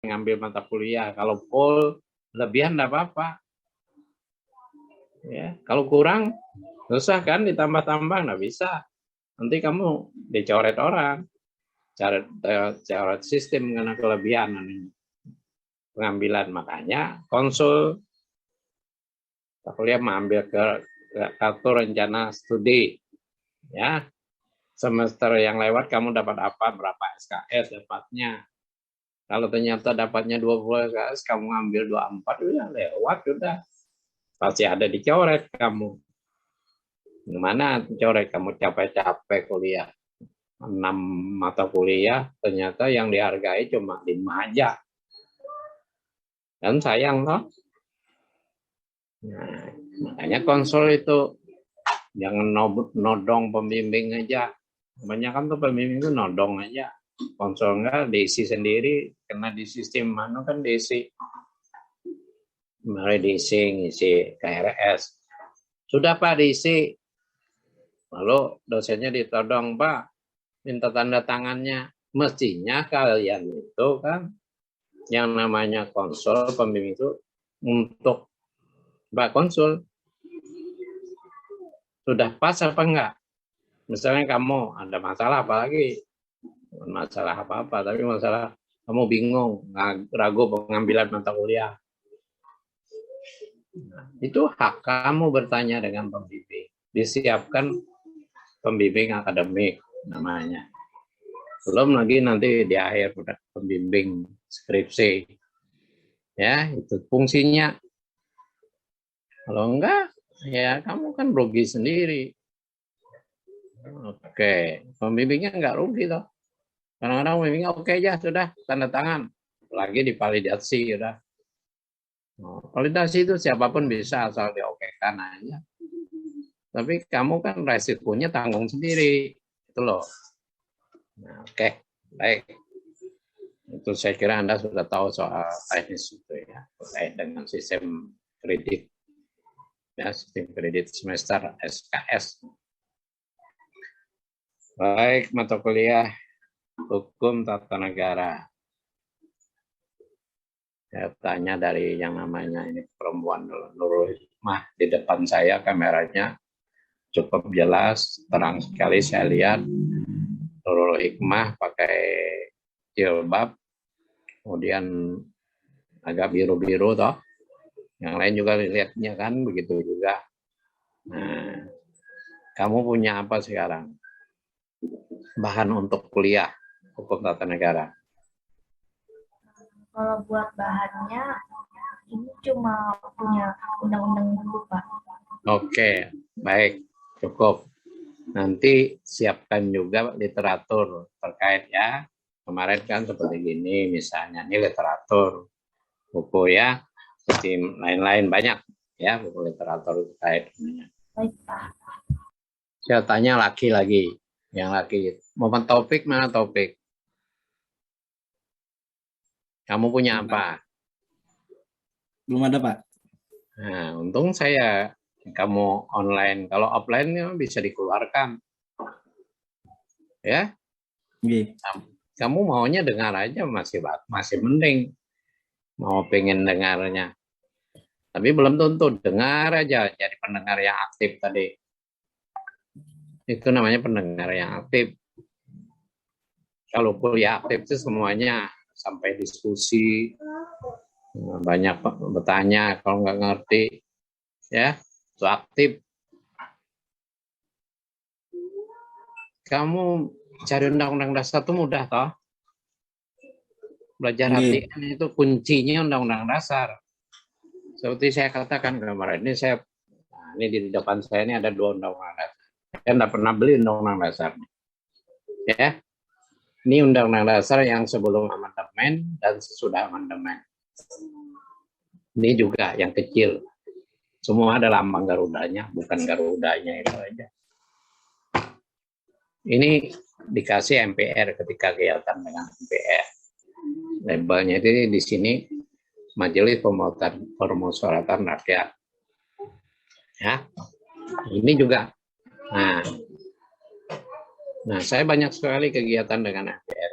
ngambil mata kuliah. Kalau full lebihan enggak apa-apa. Ya, kalau kurang susah kan ditambah-tambah enggak bisa. Nanti kamu dicoret orang. Coret sistem karena kelebihan pengambilan, makanya konsul kuliah mengambil ke kartu rencana studi ya. Semester yang lewat kamu dapat apa, berapa SKS dapatnya. Kalau ternyata dapatnya 20 SKS, kamu ambil 24, udah lewat, udah. Pasti ada dicoret kamu. Gimana dicoret? Kamu capek-capek kuliah. 6 mata kuliah, ternyata yang dihargai cuma 5 aja. Dan sayang toh. Nah, makanya konsul itu jangan nodong pembimbing aja. Kebanyakan tuh pembimbing itu nodong aja. Konsul enggak diisi sendiri, karena di sistem mana kan diisi. Mari diisi, ngisi KRS. Sudah Pak diisi. Lalu dosennya ditodong, Pak, minta tanda tangannya. Mestinya kalian itu kan yang namanya konsul pembimbing itu untuk Pak konsul. Sudah pas apa enggak? Misalnya kamu ada masalah apalagi, masalah apa-apa, tapi masalah kamu bingung, ragu pengambilan mata kuliah. Nah, itu hak kamu bertanya dengan pembimbing. Disiapkan pembimbing akademik namanya. Belum lagi nanti di akhir pembimbing skripsi. Ya, itu fungsinya. Kalau enggak, ya kamu kan rugi sendiri. Oke, pembimbingnya enggak rugi toh. Kadang-kadang pembimbingnya oke aja, sudah tanda tangan. Lagi divalidasi, udah. Validasi itu siapapun bisa asal diokekan aja. Tapi kamu kan resikonya tanggung sendiri, itu loh. Nah, oke, baik. Itu saya kira Anda sudah tahu soal teknis itu ya, terkait dengan sistem kredit, ya, sistem kredit semester SKS. Baik, mata kuliah hukum tata negara. Saya tanya dari yang namanya ini perempuan Nurul Hikmah di depan saya, kameranya cukup jelas, terang sekali saya lihat. Nurul Hikmah pakai jilbab, kemudian agak biru-biru toh. Yang lain juga lihatnya kan begitu juga. Nah, kamu punya apa sekarang? Bahan untuk kuliah hukum tata negara. Kalau buat bahannya, ini cuma punya undang-undang dulu, Pak. Oke, baik, cukup. Nanti siapkan juga literatur terkait ya. Kemarin kan seperti gini, misalnya ini literatur buku ya, seperti lain-lain banyak ya buku literatur terkait. Baik, Pak. Saya tanya lagi, yang laki. Mau topik mana topik? Kamu punya apa? Belum ada, Pak. Nah, untung saya kamu online. Kalau offline bisa dikeluarkan. Ya. Oke. Kamu maunya dengar aja masih mending. Mau pengen dengarnya. Tapi belum tentu dengar aja jadi pendengar yang aktif tadi. Itu namanya pendengar yang aktif. Kalau kuliah aktif itu semuanya sampai diskusi, banyak bertanya kalau nggak ngerti, ya, itu aktif. Kamu cari undang-undang dasar itu mudah toh. Belajar hati kan itu kuncinya undang-undang dasar. Seperti saya katakan kemarin ini di depan saya ini ada 2 undang-undang dasar. Saya nggak pernah beli undang-undang dasar. Ya, ini undang-undang dasar yang sebelum amandemen dan sesudah amandemen. Ini juga yang kecil. Semua ada lambang Garudanya, bukan Garudanya itu aja. Ini dikasih MPR ketika kegiatan dengan MPR. Labelnya itu di sini Majelis Permusyawaratan Rakyat. Ya, ini juga. Nah, saya banyak sekali kegiatan dengan MPR.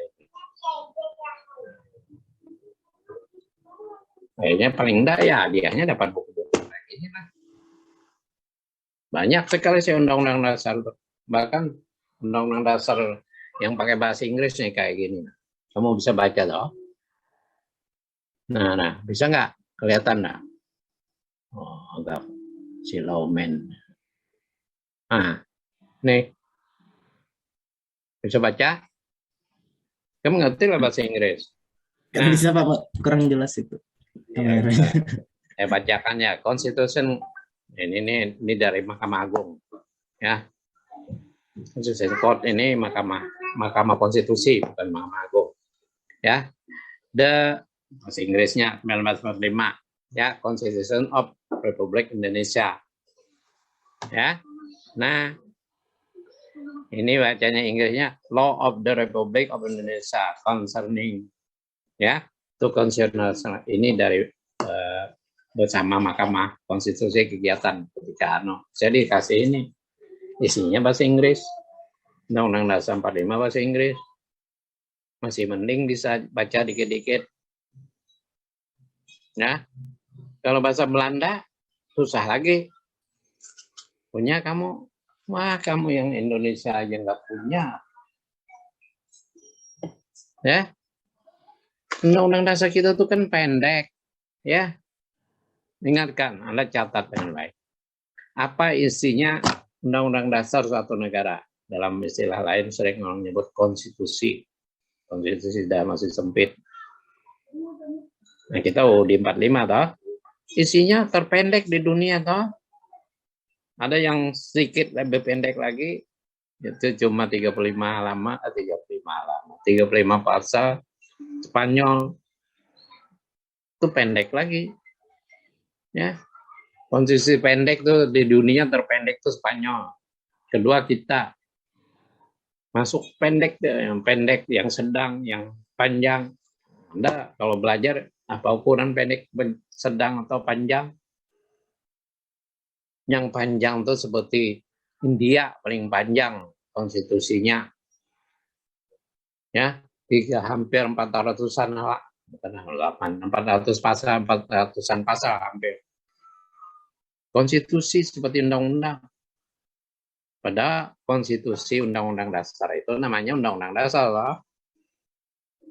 Kayaknya paling enggak ya hadiahnya dapat buku-buku kayak gini lah. Banyak sekali sih undang-undang dasar, bahkan undang-undang dasar yang pakai bahasa Inggris nih kayak gini. Kamu bisa baca toh. Nah, bisa nggak kelihatan nggak? Oh, agak silau men. Nah, nih bisa baca? Kamu ngerti lah bahasa Inggris? Nggak Nah, bisa Pak, kurang jelas itu ya, kameranya. saya bacakan ya. Constitution ini dari Mahkamah Agung, ya. Constitution Court ini Mahkamah Konstitusi, bukan Mahkamah Agung, ya. Bahasa Inggrisnya 1945, ya, Constitution of Republik Indonesia, ya. Nah, ini bacanya Inggrisnya Law of the Republic of Indonesia concerning, ya, itu constitutional. Ini dari bersama Mahkamah Konstitusi kegiatan ketika saya dikasih ini isinya bahasa Inggris, Undang-Undang Dasar 45 bahasa Inggris, masih mending bisa baca dikit-dikit. Nah, kalau bahasa Belanda susah lagi. Punya kamu, wah kamu yang Indonesia aja nggak punya, ya. Undang-Undang Dasar kita tuh kan pendek, ya. Ingatkan, Anda catat dengan baik. Apa isinya Undang-Undang Dasar suatu negara? Dalam istilah lain sering orang menyebut konstitusi. Konstitusi sudah masih sempit. Nah, kita di 45 toh. Isinya terpendek di dunia toh. Ada yang sedikit lebih pendek lagi, itu cuma 35 halaman, 35 pasal Spanyol. Itu pendek lagi. Ya. Konstitusi pendek tuh di dunia terpendek tuh Spanyol. Kedua kita. Masuk pendek, yang sedang, yang panjang. Anda kalau belajar apa ukuran pendek, sedang atau panjang? Yang panjang itu seperti India paling panjang konstitusinya, ya, hampir 400-an lah, bukan 400 pasal, 400-an pasal hampir. Konstitusi seperti undang-undang. Pada konstitusi undang-undang dasar itu namanya undang-undang dasar loh.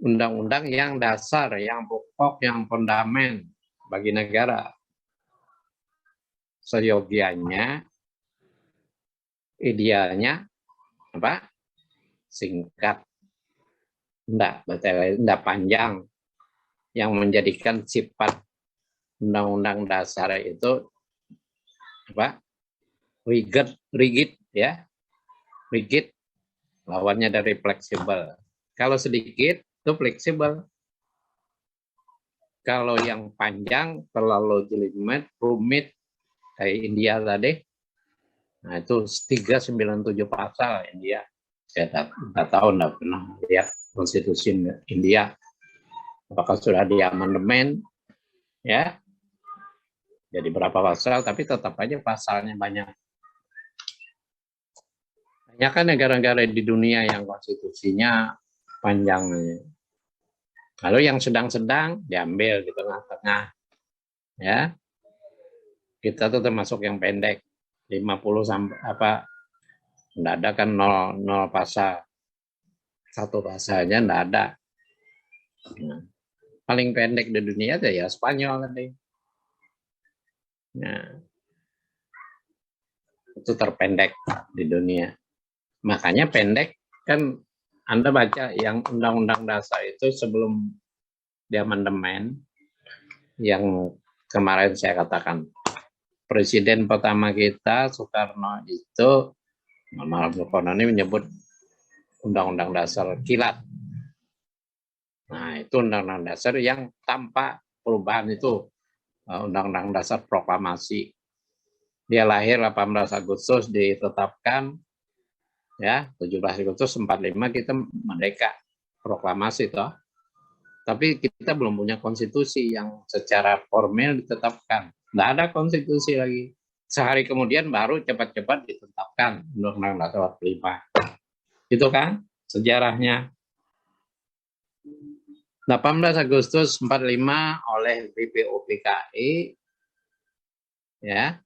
Undang-undang yang dasar, yang pokok, yang fondamen bagi negara. Seyogianya, idealnya apa? Singkat, enggak panjang. Yang menjadikan sifat undang-undang dasar itu apa? Rigid, ya. Rigid lawannya dari fleksibel. Kalau sedikit itu fleksibel. Kalau yang panjang terlalu jelimet, rumit kayak India tadi. Nah, itu 397 pasal India. Saya tak tahu, enggak pernah lihat konstitusi India. Apakah sudah di amandemen, ya? Jadi berapa pasal, tapi tetap aja pasalnya banyak. Banyak kan negara-negara di dunia yang konstitusinya panjang. Lalu yang sedang-sedang diambil di tengah-tengah, ya. Kita tuh termasuk yang pendek, 50 sampai apa? Enggak ada kan 0 pasal. Satu pasalnya enggak ada. Nah, paling pendek di dunia itu ya Spanyol tadi. Nah, itu terpendek di dunia. Makanya pendek kan Anda baca yang undang-undang dasar itu sebelum di amandemen yang kemarin saya katakan. Presiden pertama kita Soekarno itu ini menyebut undang-undang dasar kilat. Nah, itu undang-undang dasar yang tanpa perubahan itu undang-undang dasar proklamasi. Dia lahir 18 Agustus ditetapkan, ya, 17 Agustus 45 kita merdeka, proklamasi toh. Tapi kita belum punya konstitusi yang secara formal ditetapkan. Nggak ada konstitusi lagi. Sehari kemudian baru cepat-cepat ditetapkan Undang-Undang Dasar 45. Itu kan sejarahnya. 18 Agustus 45 oleh BPOPKI ya,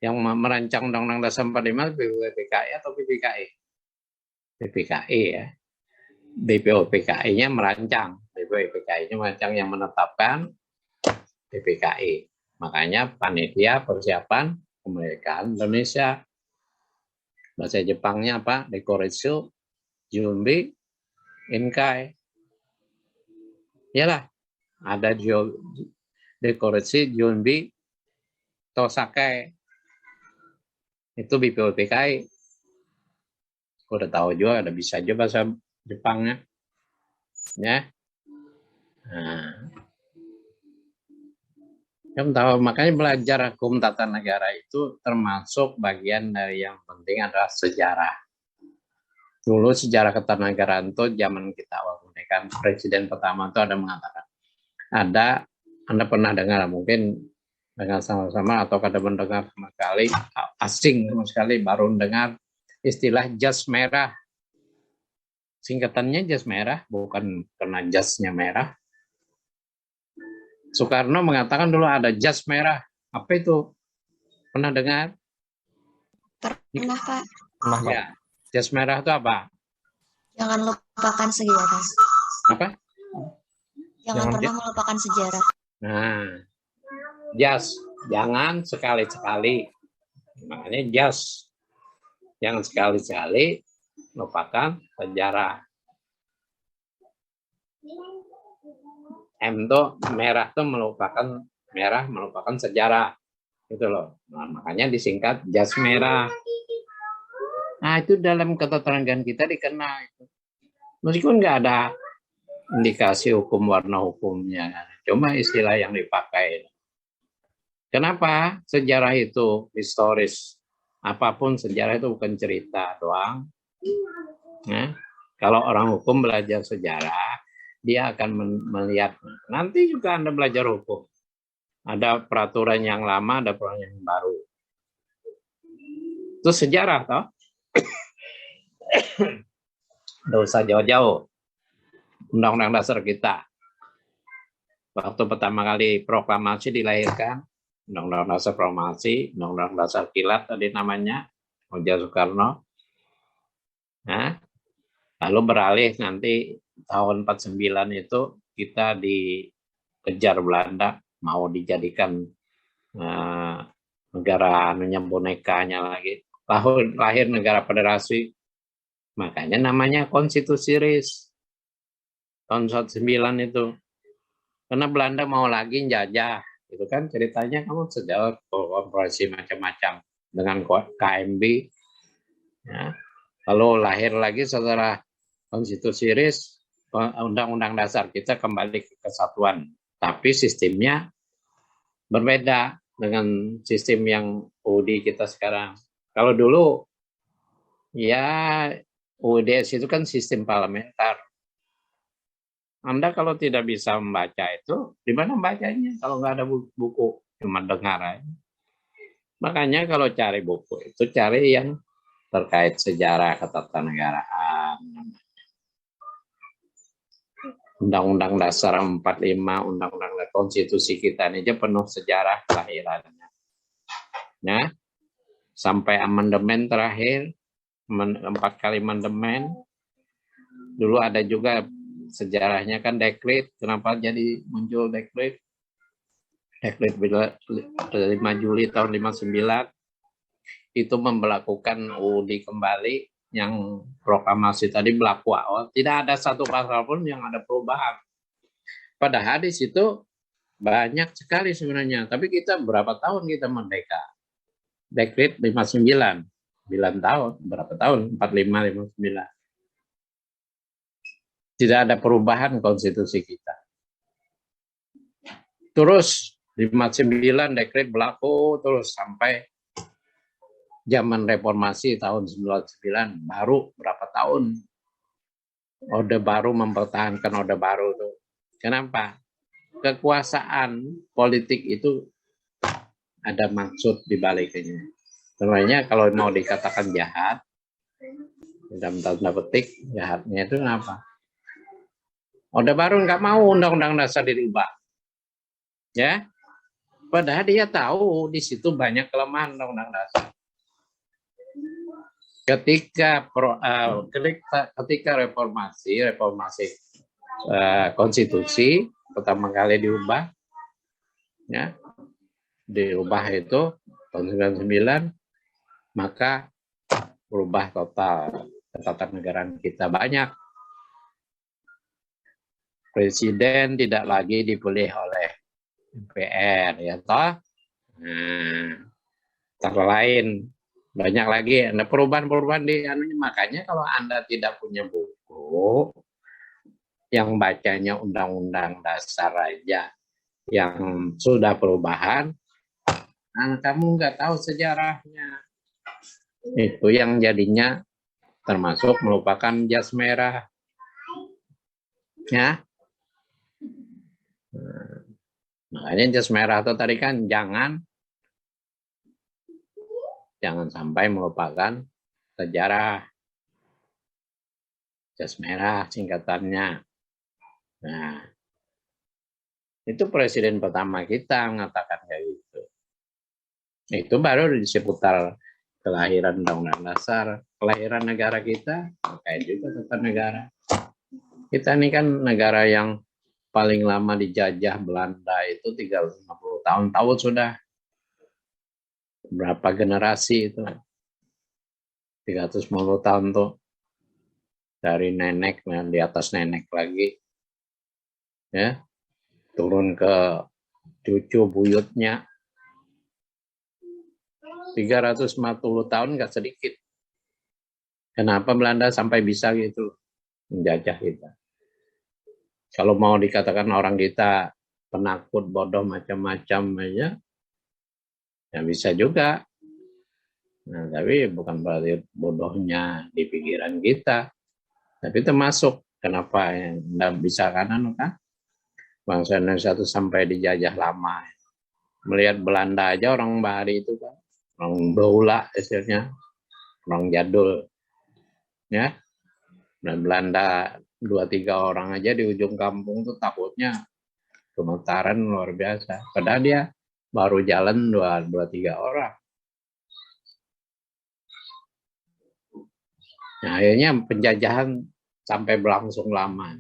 yang merancang Undang-Undang Dasar 45 BPOPKI atau BPKI? BPKI ya. BPOPKI-nya merancang, BPOPKI-nya merancang, yang menetapkan BPKI. Makanya panitia persiapan kemerdekaan Indonesia. Bahasa Jepangnya apa? Dekoretsu Junbi Inkai. Yalah, ada dekorasi Junbi Tosakai. Itu BPOPKI. Udah tahu juga, ada bisa juga bahasa Jepangnya. Ya. Nah, kamu tahu, makanya belajar hukum tata negara itu termasuk bagian dari yang penting adalah sejarah. Dulu sejarah ketatanegaraan itu zaman kita awal kemerdekaan, presiden pertama itu ada mengatakan, Anda pernah dengar mungkin dengan sama-sama atau kadang mendengar sama sekali, asing sama sekali, baru dengar istilah jas merah. Singkatannya jas merah, bukan karena jasnya merah. Soekarno mengatakan dulu ada jas merah. Apa itu? Pernah dengar? Pernah, Pak. Pernah, Pak. Ya. Jas merah itu apa? Jangan lupakan sejarah. Apa? Jangan pernah melupakan sejarah. Nah, jas. Jangan sekali-sekali. Makanya jas. Jangan sekali-sekali lupakan sejarah. M itu merah itu melupakan sejarah. Gitu loh. Nah, makanya disingkat jas merah. Nah, itu dalam ketatanegaraan kita dikenal. Meskipun nggak ada indikasi hukum warna hukumnya. Cuma istilah yang dipakai. Kenapa? Sejarah itu historis. Apapun sejarah itu bukan cerita doang. Nah, kalau orang hukum belajar sejarah, dia akan melihat. Nanti juga Anda belajar hukum. Ada peraturan yang lama, ada peraturan yang baru. Itu sejarah, toh? Nggak usah jauh-jauh. Undang-undang dasar kita. Waktu pertama kali proklamasi dilahirkan, Undang-Undang Dasar Proklamasi, Undang-Undang Dasar Kilat tadi namanya, Ojah Soekarno. Nah, lalu beralih nanti tahun 49 itu kita dikejar Belanda, mau dijadikan negara bonekanya lagi. Lahir negara federasi, makanya namanya konstitusi RIS. Tahun 49 itu. Karena Belanda mau lagi jajah. Itu kan ceritanya, kamu sejauh kooperasi macam-macam dengan KMB. Ya. Lalu lahir lagi setelah konstitusi RIS, undang-undang dasar kita kembali ke kesatuan. Tapi sistemnya berbeda dengan sistem yang UUD kita sekarang. Kalau dulu, ya UUDS itu kan sistem parlementer. Anda kalau tidak bisa membaca itu, di mana bacanya? Kalau nggak ada buku, cuma dengar aja. Makanya kalau cari buku itu cari yang terkait sejarah ketatanegaraan. Undang-Undang Dasar 45, Undang-Undang Konstitusi kita ini aja penuh sejarah kelahirannya. Nah, sampai amandemen terakhir, 4 kali amandemen, dulu ada juga sejarahnya kan dekret. Kenapa jadi muncul dekret? Dekret 5 Juli tahun 59 itu memberlakukan UUD kembali, yang proklamasi tadi berlaku awal. Tidak ada satu pasal pun yang ada perubahan. Padahal di situ banyak sekali sebenarnya. Tapi kita berapa tahun kita merdeka? Dekret 59, 9 tahun, berapa tahun? 45, 59. Tidak ada perubahan konstitusi kita. Terus 59 dekret berlaku terus sampai zaman reformasi tahun 99, baru berapa tahun Orde Baru mempertahankan Orde Baru itu. Kenapa? Kekuasaan politik itu ada maksud di baliknya. Sebenarnya kalau mau dikatakan jahat, dalam tanda petik, jahatnya itu apa? Orde Baru nggak mau undang-undang dasar dirubah. Ya, padahal dia tahu di situ banyak kelemahan undang-undang dasar. Ketika reformasi konstitusi pertama kali diubah, ya, diubah itu tahun 99, maka berubah total ketatanegaraan kita banyak. Presiden tidak lagi dipilih oleh MPR, ya toh. Antara lain banyak lagi ada perubahan-perubahan di anunya. Makanya kalau Anda tidak punya buku yang bacanya undang-undang dasar aja yang sudah perubahan, nah kamu nggak tahu sejarahnya. Itu yang jadinya termasuk melupakan jas merah. Ya. Makanya jas merah itu tadi kan jangan sampai melupakan sejarah. Jas merah singkatannya. Nah, itu presiden pertama kita mengatakan kayak gitu. Itu baru di seputar kelahiran undang-undang dasar, kelahiran negara kita, kayak juga tata negara. Kita ini kan negara yang paling lama dijajah Belanda itu 350 tahun. Tahu sudah berapa generasi itu? 350 tahun tuh. Dari nenek, di atas nenek lagi. Ya. Turun ke cucu buyutnya. 350 tahun nggak sedikit. Kenapa Belanda sampai bisa gitu menjajah kita? Kalau mau dikatakan orang kita penakut, bodoh, macam-macam aja, ya bisa juga. Nah, tapi bukan berarti bodohnya di pikiran kita. Tapi termasuk kenapa yang nggak bisa kanan kan? Bangsa Indonesia itu sampai dijajah lama. Melihat Belanda aja orang Bahari itu kan, orang beula istilahnya, orang jadul. Ya, dan Belanda 2-3 orang aja di ujung kampung tuh takutnya gemetaran luar biasa. Padahal dia baru jalan 2-3 orang. Nah, akhirnya penjajahan sampai berlangsung lama.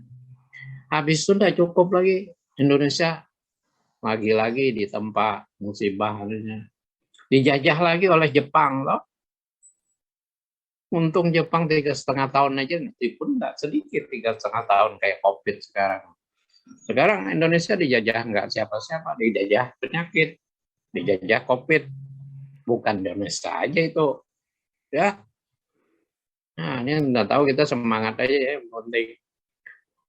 Habis sudah cukup lagi Indonesia lagi-lagi ditempa musibah. Dijajah lagi oleh Jepang loh. Untung Jepang 3,5 tahun aja, meskipun nggak sedikit 3,5 tahun kayak COVID sekarang. Sekarang Indonesia dijajah nggak siapa-siapa, dijajah penyakit, dijajah COVID. Bukan Indonesia aja itu, ya. Nah, ini nggak tahu, kita semangat aja ya, penting.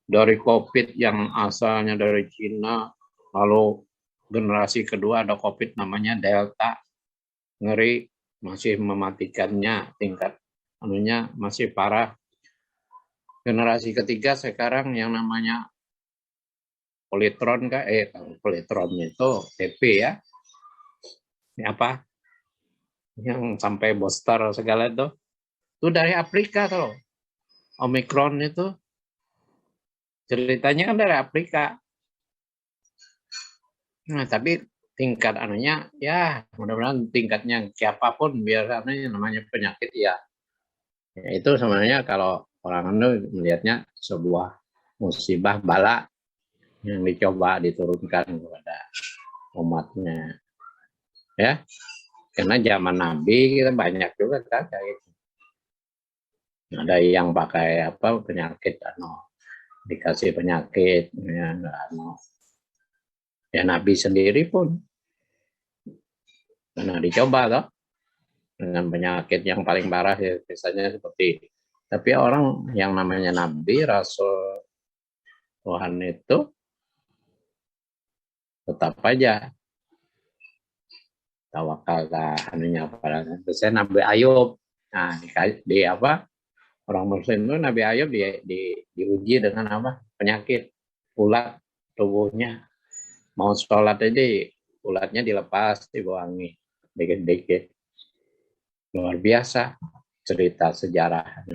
Dari COVID yang asalnya dari Cina, lalu generasi kedua ada COVID namanya Delta, ngeri, masih mematikannya, tingkat anunya masih parah. Generasi ketiga sekarang yang namanya Politron Politron itu TP ya. Ini apa? Yang sampai booster segala itu dari Afrika tuh. Omicron itu ceritanya kan dari Afrika. Nah, tapi tingkat anunya ya mudah-mudahan tingkatnya siapapun biar namanya penyakit ya. Itu sebenarnya kalau orang itu melihatnya sebuah musibah bala yang dicoba diturunkan kepada umatnya. Ya. Karena zaman Nabi kita banyak juga kan kayak gitu. Ada yang pakai penyakit dikasih penyakit ya Nabi sendiri pun karena dicoba toh dengan penyakit yang paling parah ya, misalnya seperti, tapi orang yang namanya Nabi Rasul Tuhan itu tetap aja tawakal anunya pada misalnya Nabi Ayub. Nah, di orang Muslim itu Nabi Ayub diuji dengan penyakit ulat tubuhnya. Mau sholat aja ulatnya dilepas, dibuangi dikit-dikit. Luar biasa cerita sejarah.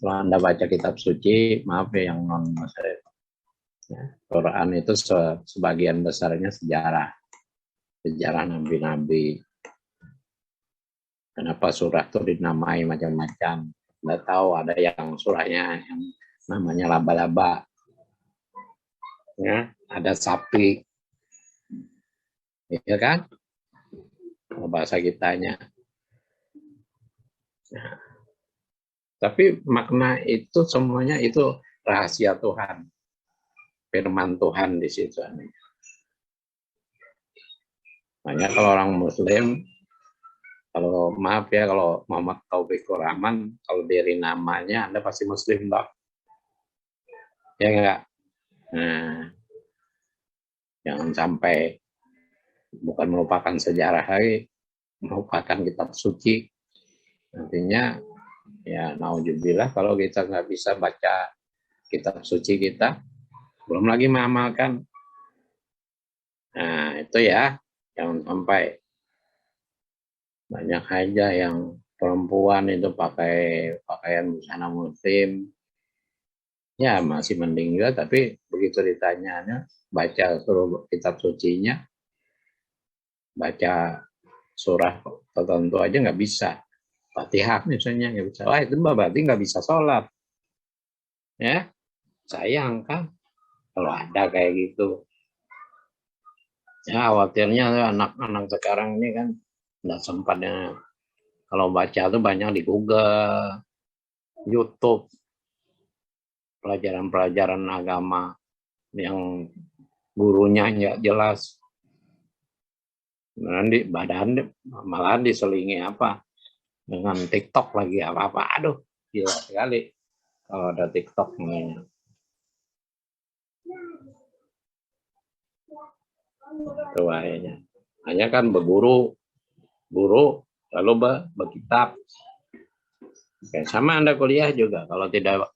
Kalau Anda baca kitab suci, maaf ya yang non Muslim. Ya, Quran itu sebagian besarnya sejarah nabi-nabi. Kenapa surah itu dinamai macam-macam? Anda tahu ada yang surahnya yang namanya laba-laba, ya, ada sapi, ya kan? Kalau bahasa kitanya. Nah, tapi makna itu semuanya itu rahasia Tuhan, firman Tuhan di situ. Makanya kalau orang Muslim, kalau maaf ya, kalau Muhammad Taufikur Rahman, kalau dari namanya Anda pasti Muslim dong, ya enggak? Nah, jangan sampai bukan merupakan sejarah lagi, merupakan kitab suci. Nantinya ya naudzubillah kalau kita nggak bisa baca kitab suci kita, belum lagi mengamalkan. Nah itu ya, jangan sampai banyak aja yang perempuan itu pakai pakaian busana muslim, ya masih mending juga, tapi begitu ditanya baca suruh kitab sucinya, baca surah tertentu aja nggak bisa. Fatihah misalnya nggak bisa, wah itu berarti nggak bisa sholat, ya sayang kan kalau ada kayak gitu. Ya khawatirnya anak-anak sekarang ini kan nggak sempatnya, kalau baca tuh banyak di Google, YouTube, pelajaran-pelajaran agama yang gurunya nggak jelas, nanti badan malah diselingi apa dengan TikTok lagi apa-apa, aduh gila sekali kalau ada TikTok namanya. Itu bahayanya. Hanya kan guru lalu berkitab. Kayak sama Anda kuliah juga, kalau tidak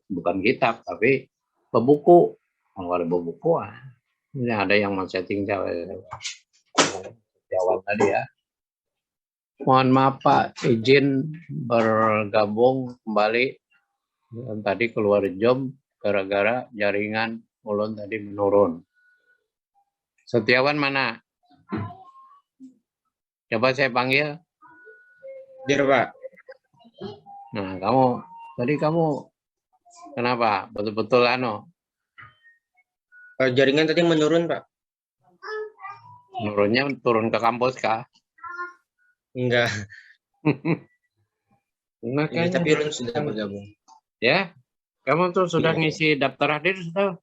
bukan kitab tapi bebuku. Kalau ada bebuku, ini ada yang mau setting jawab tadi ya. Mohon maaf Pak, izin bergabung kembali. Dan tadi keluar job gara-gara jaringan ulun tadi menurun. Setiawan mana? Coba saya panggil. Dir, Pak. Nah, kamu kenapa? Betul-betul Jaringan tadi menurun, Pak. Menurunnya turun ke kampus kah? Enggak. Makanya, Tapi Ulun sudah bergabung. ya, kamu tuh sudah Iya. ngisi daftar hadir sudah?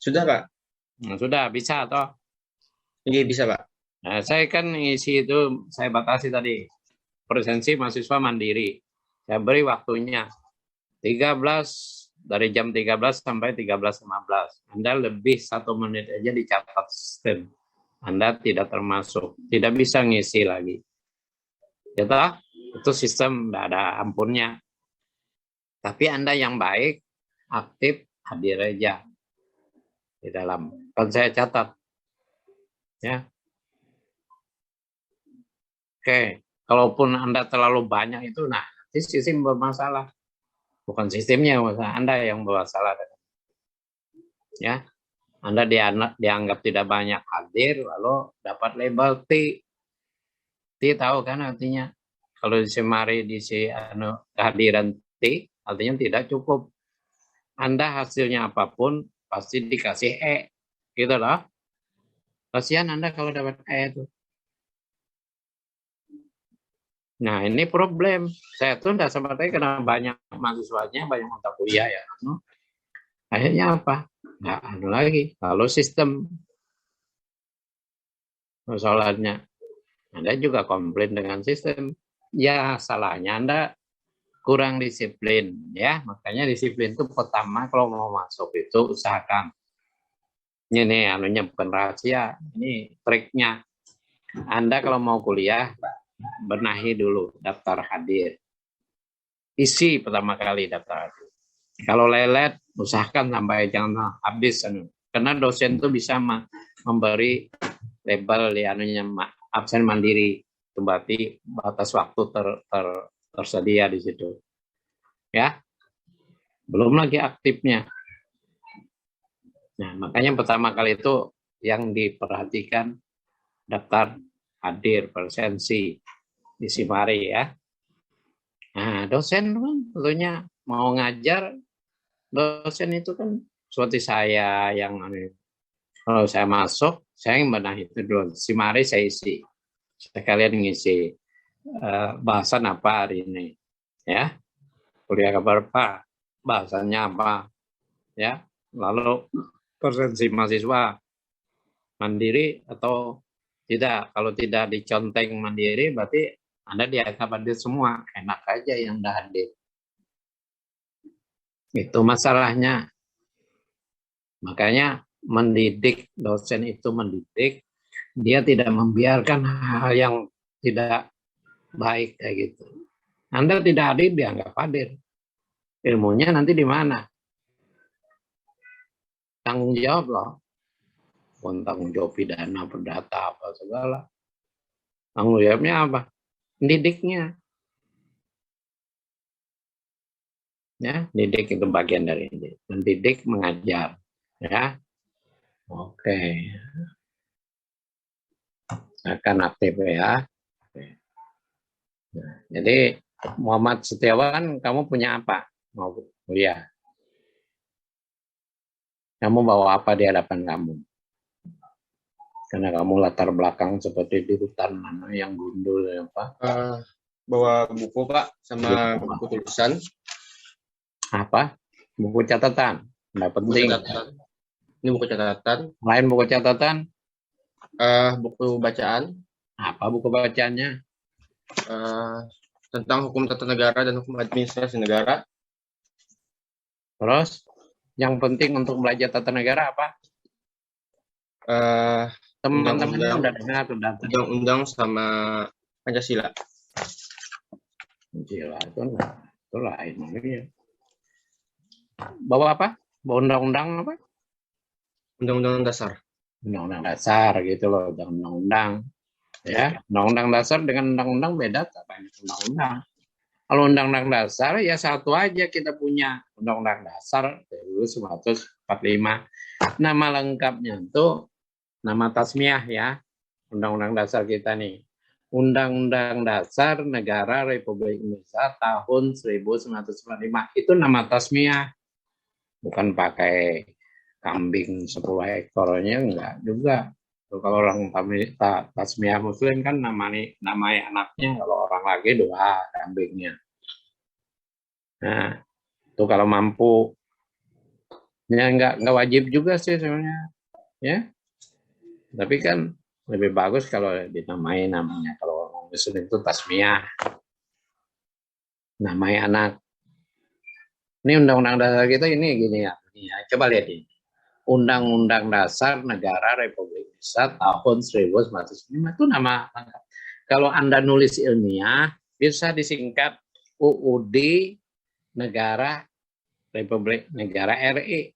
Sudah, Pak? Nah, sudah bisa toh? Iya, bisa, Pak. Nah, saya kan ngisi itu, saya batasi tadi. Presensi mahasiswa mandiri. Saya beri waktunya 13 dari jam 13 sampai 13.15. Anda lebih 1 menit aja dicatat sistem. Anda tidak termasuk, tidak bisa ngisi lagi. Ya toh? Itu sistem tidak ada ampunnya. Tapi Anda yang baik, aktif, hadir aja di dalam. Kan saya catat. Ya. Oke, kalaupun Anda terlalu banyak itu, nah, sistem bermasalah. Bukan sistemnya, Anda yang bermasalah. Ya, Anda dianggap tidak banyak hadir, lalu dapat label T. T tahu kan artinya? Kalau disemari kehadiran T, artinya tidak cukup. Anda hasilnya apapun, pasti dikasih E. Gitu loh. Kasihan Anda kalau dapat E itu. Nah, ini problem. Saya tuh tidak sempat karena banyak mahasiswanya, banyak mata kuliah ya. Akhirnya apa? Nggak ada lagi. Lalu sistem persoalannya. Anda juga komplain dengan sistem. Ya, salahnya Anda kurang disiplin. Ya, makanya disiplin itu pertama kalau mau masuk itu usahakan. Ini anunya bukan rahasia. Ini triknya. Anda kalau mau kuliah, benahi dulu daftar hadir. Isi pertama kali daftar hadir. Kalau lelet, usahakan sampai jangan habis. Karena dosen itu bisa memberi label ya absen mandiri. Itu berarti batas waktu tersedia di situ. ya. Belum lagi aktifnya. Nah, makanya pertama kali itu yang diperhatikan daftar hadir, presensi, isi mari ya. Nah, dosen kan tentunya mau ngajar, dosen itu kan seperti saya yang kalau saya masuk, saya membenahi itu dulu. Si mari saya isi. Sekalian ngisi bahasan apa hari ini. Ya, kuliah kabar apa, bahasanya apa. Ya, lalu presensi mahasiswa mandiri atau tidak. Kalau tidak diconteng mandiri, berarti Anda dianggap hadir semua. Enak aja yang udah hadir. Itu masalahnya. Makanya mendidik, dosen itu mendidik, dia tidak membiarkan hal yang tidak baik kayak gitu. Anda tidak hadir, dianggap hadir. Ilmunya nanti di mana? Tanggung jawab loh. Tanggung jawab pidana, perdata, apa segala. Tanggung jawabnya apa? Didiknya. Ya, didik itu bagian dari ini. Mendidik, mengajar. Ya. Oke. Akan aktif ya. Nah, jadi Muhammad Setiawan, kamu punya apa? Mau kuliah? Kamu bawa apa di hadapan kamu? Karena kamu latar belakang seperti di hutan mana yang gundul ya Pak? Bawa buku Pak, sama buku tulisan. Apa? Buku catatan. Nggak penting. Ini buku catatan. Lain buku catatan? Buku bacaan. Apa buku bacaannya? Tentang hukum tata negara dan hukum administrasi negara. Terus, yang penting untuk belajar tata negara apa? Teman-teman udah dengar sudah. Undang-undang sama Pancasila. Pancasila itu lain namanya. Bawa apa? Bawa undang-undang apa? Undang-undang dasar. Undang-undang dasar gitu loh, undang-undang. Ya, undang-undang dasar dengan undang-undang beda apa ini undang-undang. Kalau undang-undang dasar ya satu aja kita punya undang-undang dasar 1945. Nama lengkapnya itu nama tasmiah ya. Undang-undang dasar kita nih. Undang-Undang Dasar Negara Republik Indonesia tahun 1945. Itu nama tasmiah. Bukan pakai kambing 10 ekornya enggak juga. Kalau orang tasmiah muslim kan namanya anaknya, kalau orang lagi 2 kambingnya. Nah, itu kalau mampu. Ya enggak wajib juga sih sebenarnya. Ya. Tapi kan lebih bagus kalau dinamai namanya. Kalau orang muslim itu tasmiah. Namanya anak. Ini undang-undang dasar kita ini gini ya. Coba lihat ini. Undang-Undang Dasar Negara Republik Indonesia tahun 1945 itu nama lengkap. Kalau Anda nulis ilmiah bisa disingkat UUD Negara Republik Negara RI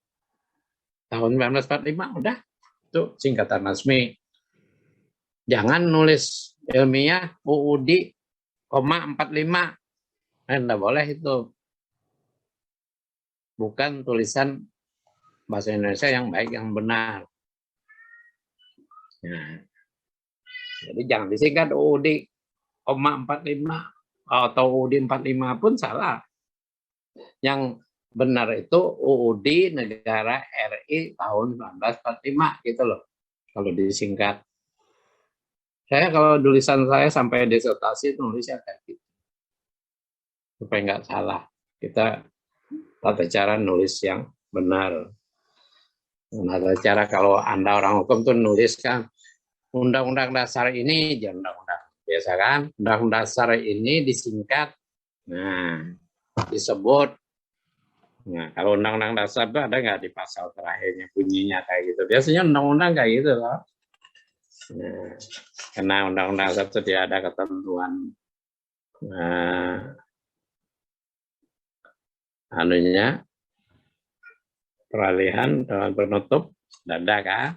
tahun 1945 udah itu singkatan resmi. Jangan nulis ilmiah UUD, 45. Enggak boleh itu. Bukan tulisan bahasa Indonesia yang baik, yang benar. Nah, jadi jangan disingkat UUD, 45 atau UUD 45 pun salah. Yang benar itu UUD Negara RI tahun 1945 gitu loh. Kalau disingkat. Saya kalau tulisan saya sampai disertasi nulisnya kayak gitu. Supaya nggak salah. Kita tata cara nulis yang benar. Tata cara kalau Anda orang hukum tuh nulis kan undang-undang dasar ini, jangan undang-undang biasa kan, undang-undang dasar ini disingkat, nah disebut. Nah kalau undang-undang dasar itu ada nggak di pasal terakhirnya bunyinya kayak gitu? Biasanya undang-undang kayak gitu loh. Nah, karena undang-undang dasar itu tidak ada ketentuan anunya peralihan dengan penutup ada kan?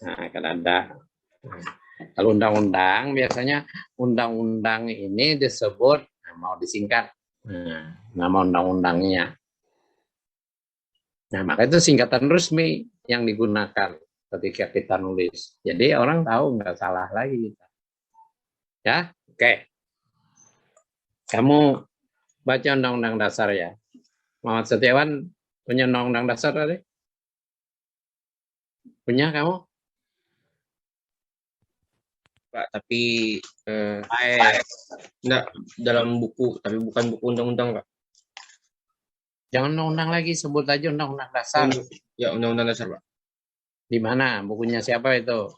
Nah, kan ada. Kalau undang-undang biasanya undang-undang ini disebut mau disingkat Nah, nama undang-undangnya. Nah, maka itu singkatan resmi yang digunakan ketika kita nulis. Jadi orang tahu nggak salah lagi kita. Ya, oke. Kamu baca undang-undang dasar ya. Muhammad Setiawan punya undang-undang dasar tadi? Punya kamu? Pak, tapi Baik. enggak dalam buku, tapi bukan buku undang-undang, Pak. Jangan undang-undang lagi, sebut aja undang-undang dasar. Ya, undang-undang dasar, Pak. Di mana? Bukunya siapa itu?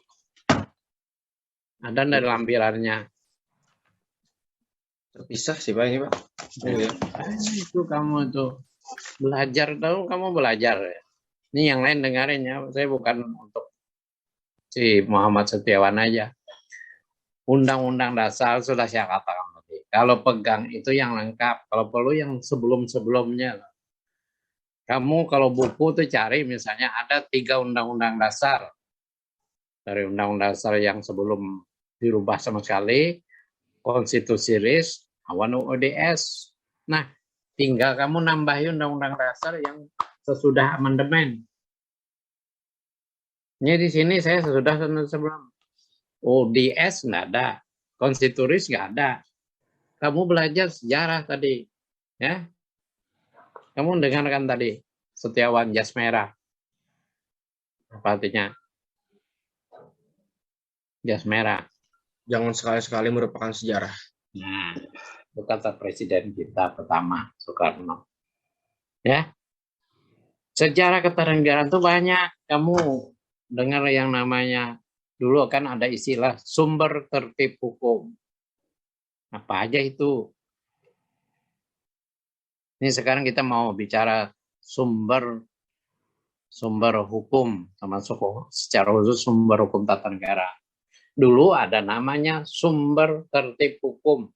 Ada dari lampirannya. Terpisah sih, Pak, ini, Pak. Oh, ya. Itu kamu tuh belajar, tahu kamu belajar ya. Ini yang lain dengerin ya. Saya bukan untuk si Muhammad Setiawan aja. Undang-undang dasar sudah saya katakan tadi. Kalau pegang itu yang lengkap. Kalau perlu yang sebelum-sebelumnya. Kamu kalau buku tuh cari misalnya ada 3 undang-undang dasar. Dari undang-undang dasar yang sebelum dirubah sama sekali, konstitusi RIS, awan ODS. Nah, tinggal kamu nambahin undang-undang dasar yang sesudah amandemen. Ini di sini saya sesudah sebelum ODS nggak ada, konstitusi nggak ada. Kamu belajar sejarah tadi, ya. Kamu dengarkan tadi Setiawan jas merah. Apa artinya? Jas merah. Jangan sekali-sekali merupakan sejarah. Nah, itu kata presiden kita pertama, Soekarno. Ya, sejarah ketatanegaraan itu banyak. Kamu dengar yang namanya, dulu kan ada istilah sumber tertib hukum. Apa aja itu? Ini sekarang kita mau bicara sumber hukum, termasuk secara khusus sumber hukum tata negara. Dulu ada namanya sumber tertib hukum.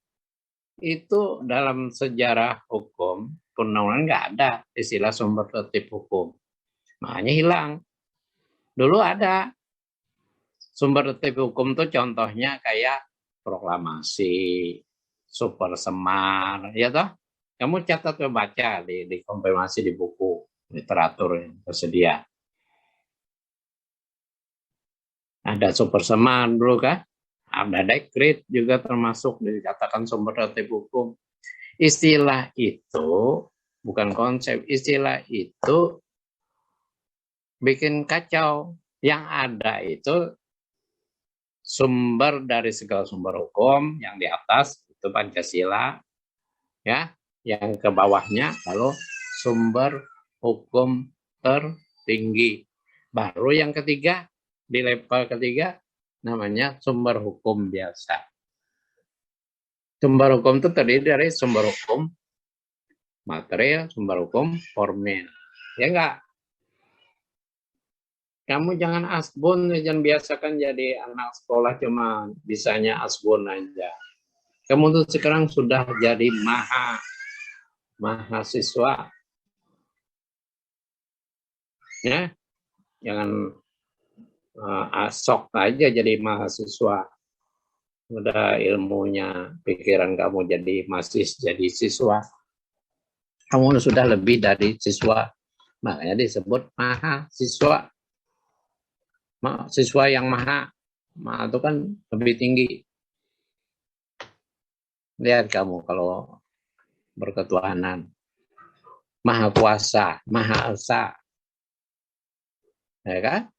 Itu dalam sejarah hukum, perundang-undangan nggak ada istilah sumber tertib hukum. Makanya hilang. Dulu ada sumber tertib hukum tuh contohnya kayak proklamasi, super semar, ya toh? Kamu catat atau baca di konfirmasi di buku literatur yang tersedia. Ada super semar dulu kan? Ada dekret juga termasuk dikatakan sumber tertib hukum. Istilah itu bukan konsep, istilah itu bikin kacau. Yang ada itu sumber dari segala sumber hukum yang di atas itu Pancasila, ya. Yang ke bawahnya lalu sumber hukum tertinggi. Baru yang ketiga, di level ketiga namanya sumber hukum biasa. Sumber hukum itu terdiri dari sumber hukum material, sumber hukum formil. Ya enggak? Kamu jangan asbun, jangan biasakan jadi anak sekolah cuma bisanya asbun aja. Kamu tuh sekarang sudah jadi mahasiswa. Ya, jangan asok aja jadi mahasiswa. Udah ilmunya, pikiran kamu jadi siswa. Kamu sudah lebih dari siswa. Makanya disebut mahasiswa. Siswa yang maha itu kan lebih tinggi. Lihat kamu kalau berketuhanan. Maha kuasa, maha esa. Ya kan?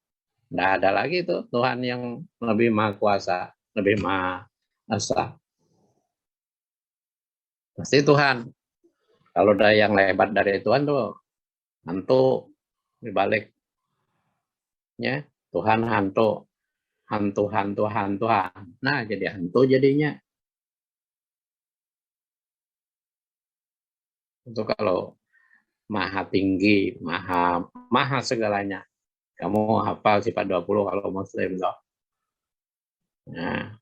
Nggak ada lagi tuh Tuhan yang lebih maha kuasa, lebih maha esa. Pasti Tuhan. Kalau ada yang lebat dari Tuhan tuh hantu dibaliknya. Tuhan hantu. Hantu. Nah, jadi hantu jadinya. Itu kalau maha tinggi, maha segalanya. Kamu hafal sifat 20 kalau muslim loh. Nah,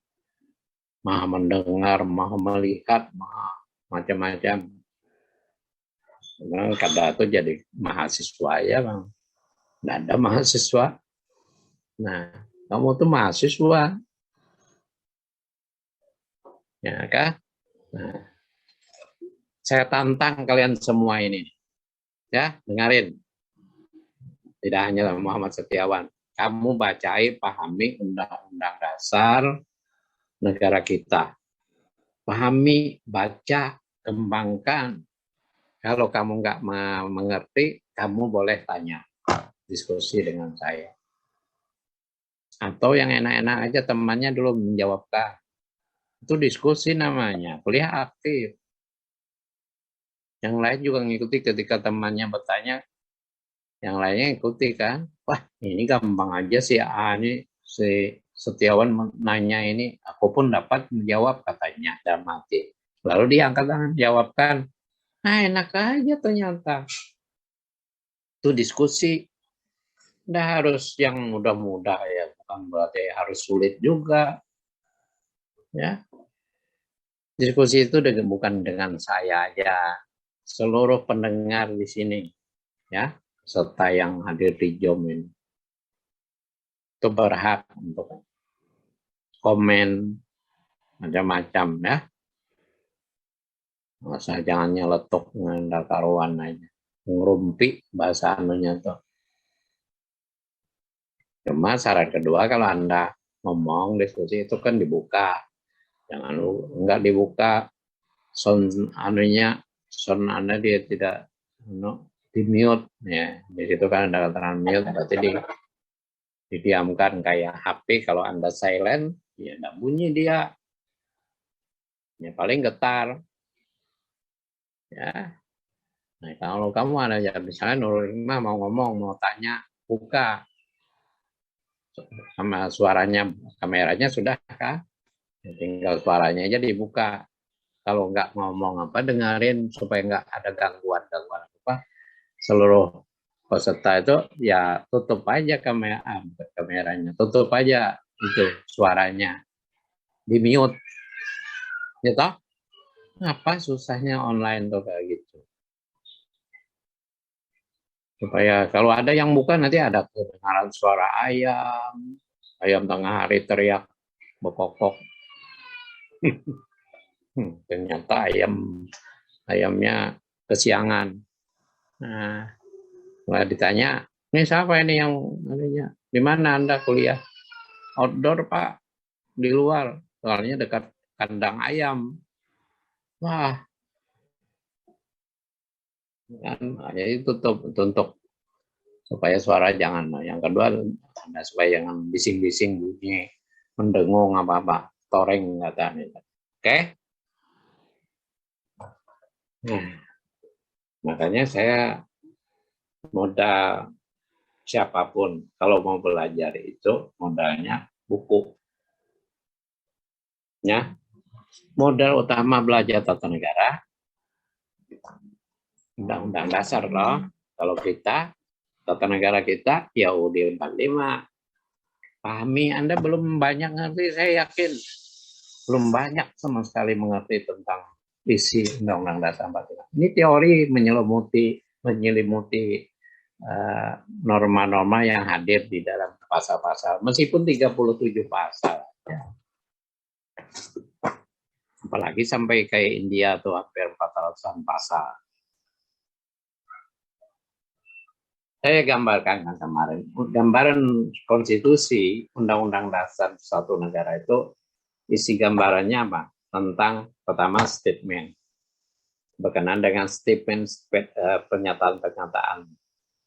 maha mendengar, maha melihat, maha macam-macam. Memang kata itu jadi mahasiswa ya bang. Nggak ada mahasiswa. Nah, kamu tuh mahasiswa. Ya kan? Nah, Saya tantang kalian semua ini. Ya, dengarin. Tidak hanya Muhammad Setiawan. Kamu bacai, pahami Undang-Undang Dasar negara kita. Pahami, baca, kembangkan. Kalau kamu nggak mengerti, kamu boleh tanya. Diskusi dengan saya. Atau yang enak-enak aja temannya dulu menjawabkan. Itu diskusi namanya, kuliah aktif. Yang lain juga ngikuti ketika temannya bertanya, yang lainnya ikuti kan. Wah, ini gampang aja sih, ini si Setiawan nanya ini, aku pun dapat menjawab katanya dalam hati. Lalu dia angkat tangan, jawabkan. Nah, enak aja ternyata. Itu diskusi. Nggak harus yang mudah-mudah ya, bukan berarti harus sulit juga. Ya, diskusi itu bukan dengan saya aja, seluruh pendengar di sini, ya, serta yang hadir di Zoom ini, itu berhak untuk komen macam-macam ya. Masa jangan nyeletuk dengan karuan aja, ngerumpi bahasa anunya tuh. Cuma syarat kedua kalau Anda ngomong diskusi itu kan dibuka. Jangan enggak dibuka sound anunya, sound Anda dia tidak di mute ya. Di situ kan ada keterangan mute, berarti didiamkan kayak HP. Kalau Anda silent ya enggak bunyi dia. Ya paling getar. Ya. Nah, kalau kamu ada ya misalnya Nurul Hikmah mau ngomong, mau tanya, buka. Sama suaranya, kameranya sudah kan? Tinggal suaranya aja dibuka. Kalau nggak ngomong apa, dengerin supaya nggak ada gangguan apa. Seluruh peserta itu ya tutup aja kameranya, tutup aja itu suaranya, di mute. Gitu? Apa susahnya online tuh kayak gitu? Supaya kalau ada yang buka nanti ada kedengaran suara ayam tengah hari teriak bekokok. Ternyata ayamnya kesiangan. Nah, setelah ditanya, ini siapa ini yang namanya? Di mana Anda kuliah? Outdoor Pak, di luar. Soalnya dekat kandang ayam. Wah, kan jadi tutup untuk supaya suara jangan. Yang kedua, supaya jangan bising-bising bunyi, mendengung apa-apa, toreng katanya. Oke? Nah, makanya saya modal siapapun kalau mau belajar itu modalnya buku. Ya, modal utama belajar tata negara, Undang-Undang Dasar loh. Kalau kita tata negara kita ya UUD 45. Pahami, Anda belum banyak ngerti, saya yakin belum banyak sama sekali mengerti tentang isi Undang-Undang Dasar 45. Ini teori menyelimuti norma-norma yang hadir di dalam pasal-pasal, meskipun 37 pasal. Ya. Apalagi sampai kayak India tuh hampir 400-an pasal. Saya gambarkan kemarin, gambaran konstitusi Undang-Undang Dasar suatu negara itu isi gambarannya apa? Tentang pertama statement, berkenaan dengan statement pernyataan-pernyataan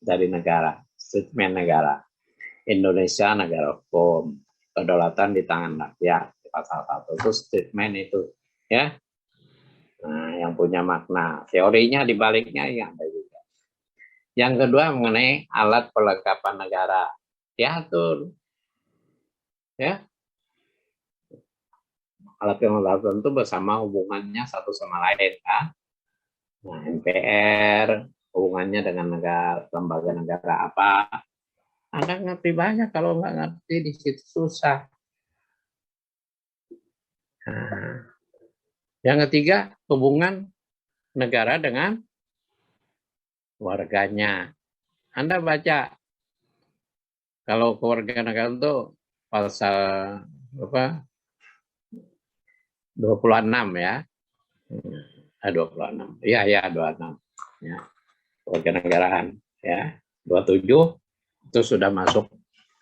dari negara, statement negara. Indonesia negara hukum, kedaulatan di tangan rakyat, pasal 1 itu statement itu, ya. Nah, yang punya makna, teorinya dibaliknya ya ada juga. Yang kedua mengenai alat perlengkapan negara, diatur, ya. Alat perlengkapan itu bersama hubungannya satu sama lain, kan. Nah, MPR hubungannya dengan lembaga negara apa? Anda ngerti banyak, kalau nggak ngerti di situ susah. Nah, yang ketiga, hubungan negara dengan warganya. Anda baca, kalau kewarganegaraan itu pasal apa? 26 ya. 26. Iya, ya 26. Ya. Warganegaraan ya. 27 itu sudah masuk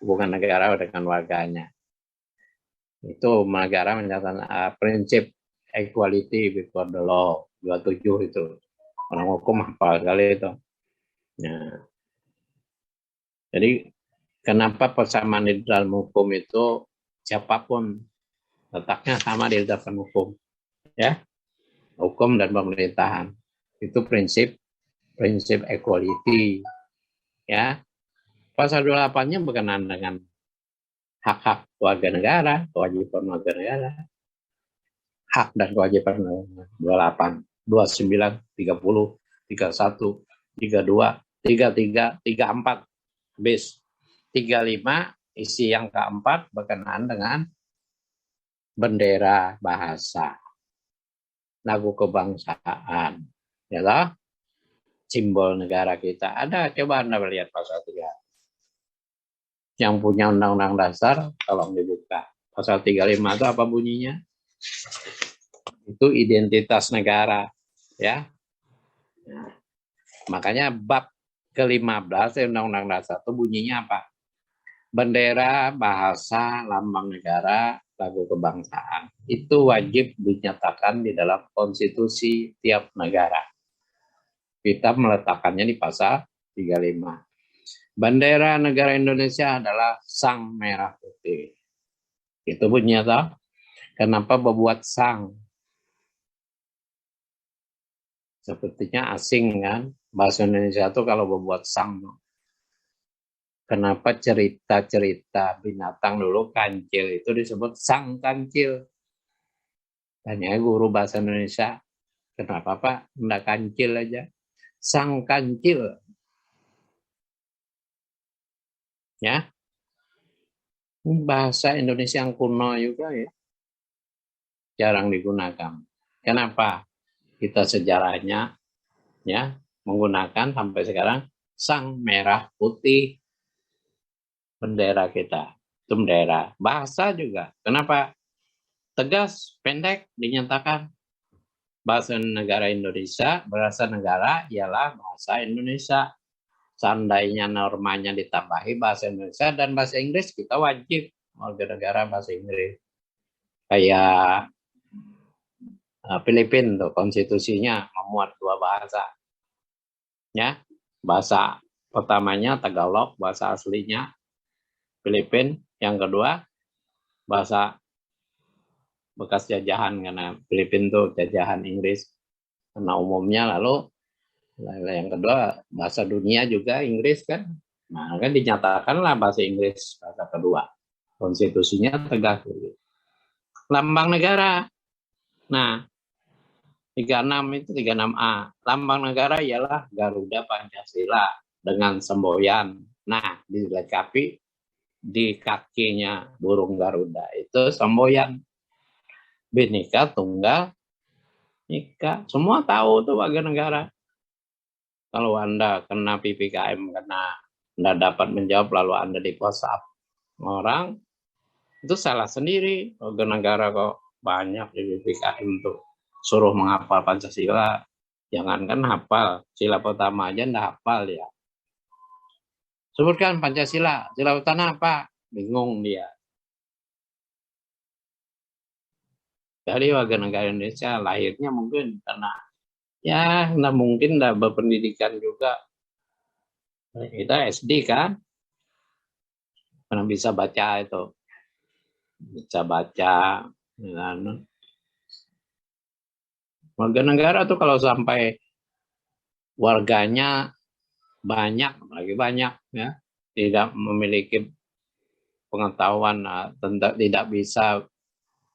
hubungan negara dengan warganya. Itu negara menyatakan prinsip equality before the law. 27 itu. Orang hukum hafal kali itu. Nah, jadi kenapa persamaan di dalam hukum itu siapapun letaknya sama di depan hukum, ya, hukum dan pemerintahan itu prinsip equality, ya. Pasal 28-nya berkenaan dengan hak-hak warga negara, kewajiban warga negara, hak dan kewajiban 28, 29, 30, 31, 32, 33, 34, bis 35 isi yang keempat berkenaan dengan bendera, bahasa, lagu kebangsaan, ya lah, simbol negara kita. Ada, coba Anda lihat pasal 3. Yang punya undang-undang dasar, tolong dibuka. Pasal 35 itu apa bunyinya? Itu identitas negara, ya. Nah, makanya bab ke-15 Undang-Undang Dasar itu bunyinya apa? Bendera, bahasa, lambang negara, lagu kebangsaan. Itu wajib dinyatakan di dalam konstitusi tiap negara. Kita meletakkannya di pasal 35. Bendera negara Indonesia adalah sang merah putih. Itu bunyinya toh. Kenapa membuat sang? Sepertinya asing kan? Bahasa Indonesia itu kalau membuat sang. Kenapa cerita-cerita binatang dulu kancil itu disebut sang kancil? Tanya guru bahasa Indonesia, kenapa Pak? Enggak kancil aja. Sang kancil. Ya. Bahasa Indonesia yang kuno juga ya. Jarang digunakan. Kenapa? Kita sejarahnya ya menggunakan sampai sekarang sang merah putih. Bendera kita, itu bendera. Bahasa juga. Kenapa? Tegas, pendek, dinyatakan. Bahasa negara Indonesia, bahasa negara ialah bahasa Indonesia. Seandainya normanya ditambahi bahasa Indonesia dan bahasa Inggris, kita wajib warga negara bahasa Inggris. Kayak Filipina tuh konstitusinya memuat 2 bahasa. Ya, bahasa pertamanya Tagalog, bahasa aslinya Filipina, yang kedua bahasa bekas jajahan karena Filipina itu jajahan Inggris karena umumnya, lalu yang kedua bahasa dunia juga Inggris kan, nah kan dinyatakanlah bahasa Inggris bahasa kedua, konstitusinya tegas. Lambang negara, nah 36 itu 36A, lambang negara ialah Garuda Pancasila dengan semboyan. Nah dilengkapi di kakinya burung Garuda itu semboyan Bhinneka Tunggal Ika. Semua tahu tuh warga negara. Kalau Anda kena PPKM karena Anda dapat menjawab lalu Anda di WhatsApp orang, itu salah sendiri. Warga negara kok banyak di PPKM tuh suruh menghafal Pancasila. Jangankan hafal, sila pertama aja Anda hafal ya. Sebutkan Pancasila, sila pertama apa? Bingung dia. Dari warga negara Indonesia lahirnya mungkin karena ya nggak mungkin nggak berpendidikan juga. Kita SD kan, karena bisa baca itu, bisa baca. Warga negara tuh kalau sampai warganya banyak, lagi banyak ya, tidak memiliki pengetahuan tentang tidak bisa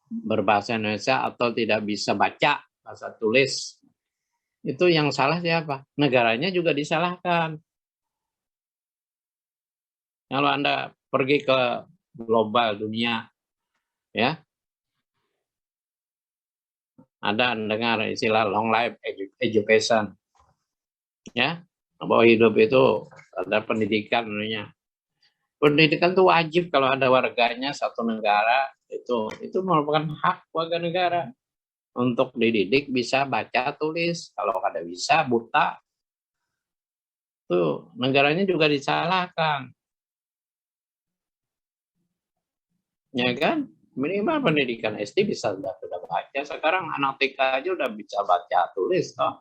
berbahasa Indonesia atau tidak bisa baca bahasa tulis, itu yang salah siapa? Negaranya juga disalahkan. Kalau Anda pergi ke global dunia, ya, ada dengar istilah long life education, ya, bahwa hidup itu ada pendidikan namanya. Pendidikan itu wajib kalau ada warganya satu negara, itu merupakan hak warga negara. untuk dididik bisa baca tulis. Kalau kada bisa buta, tuh negaranya juga disalahkan, ya kan? Minimal pendidikan SD bisa sudah baca. Sekarang anak TK aja udah bisa baca tulis, toh.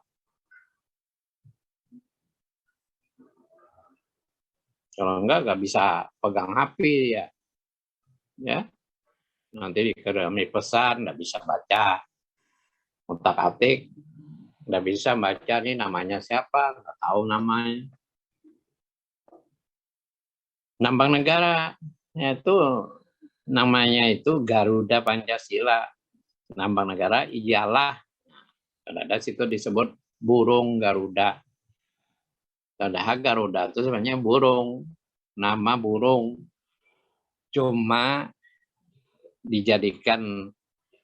Kalau nggak bisa pegang HP ya. Nanti dikirimi pesan, nggak bisa baca, otak atik, nggak bisa baca nih namanya siapa, nggak tahu namanya. Lambang negara itu namanya itu Garuda Pancasila. Lambang negara ialah, ada situ disebut burung Garuda. Padahal Garuda itu sebenarnya burung, nama burung. Cuma dijadikan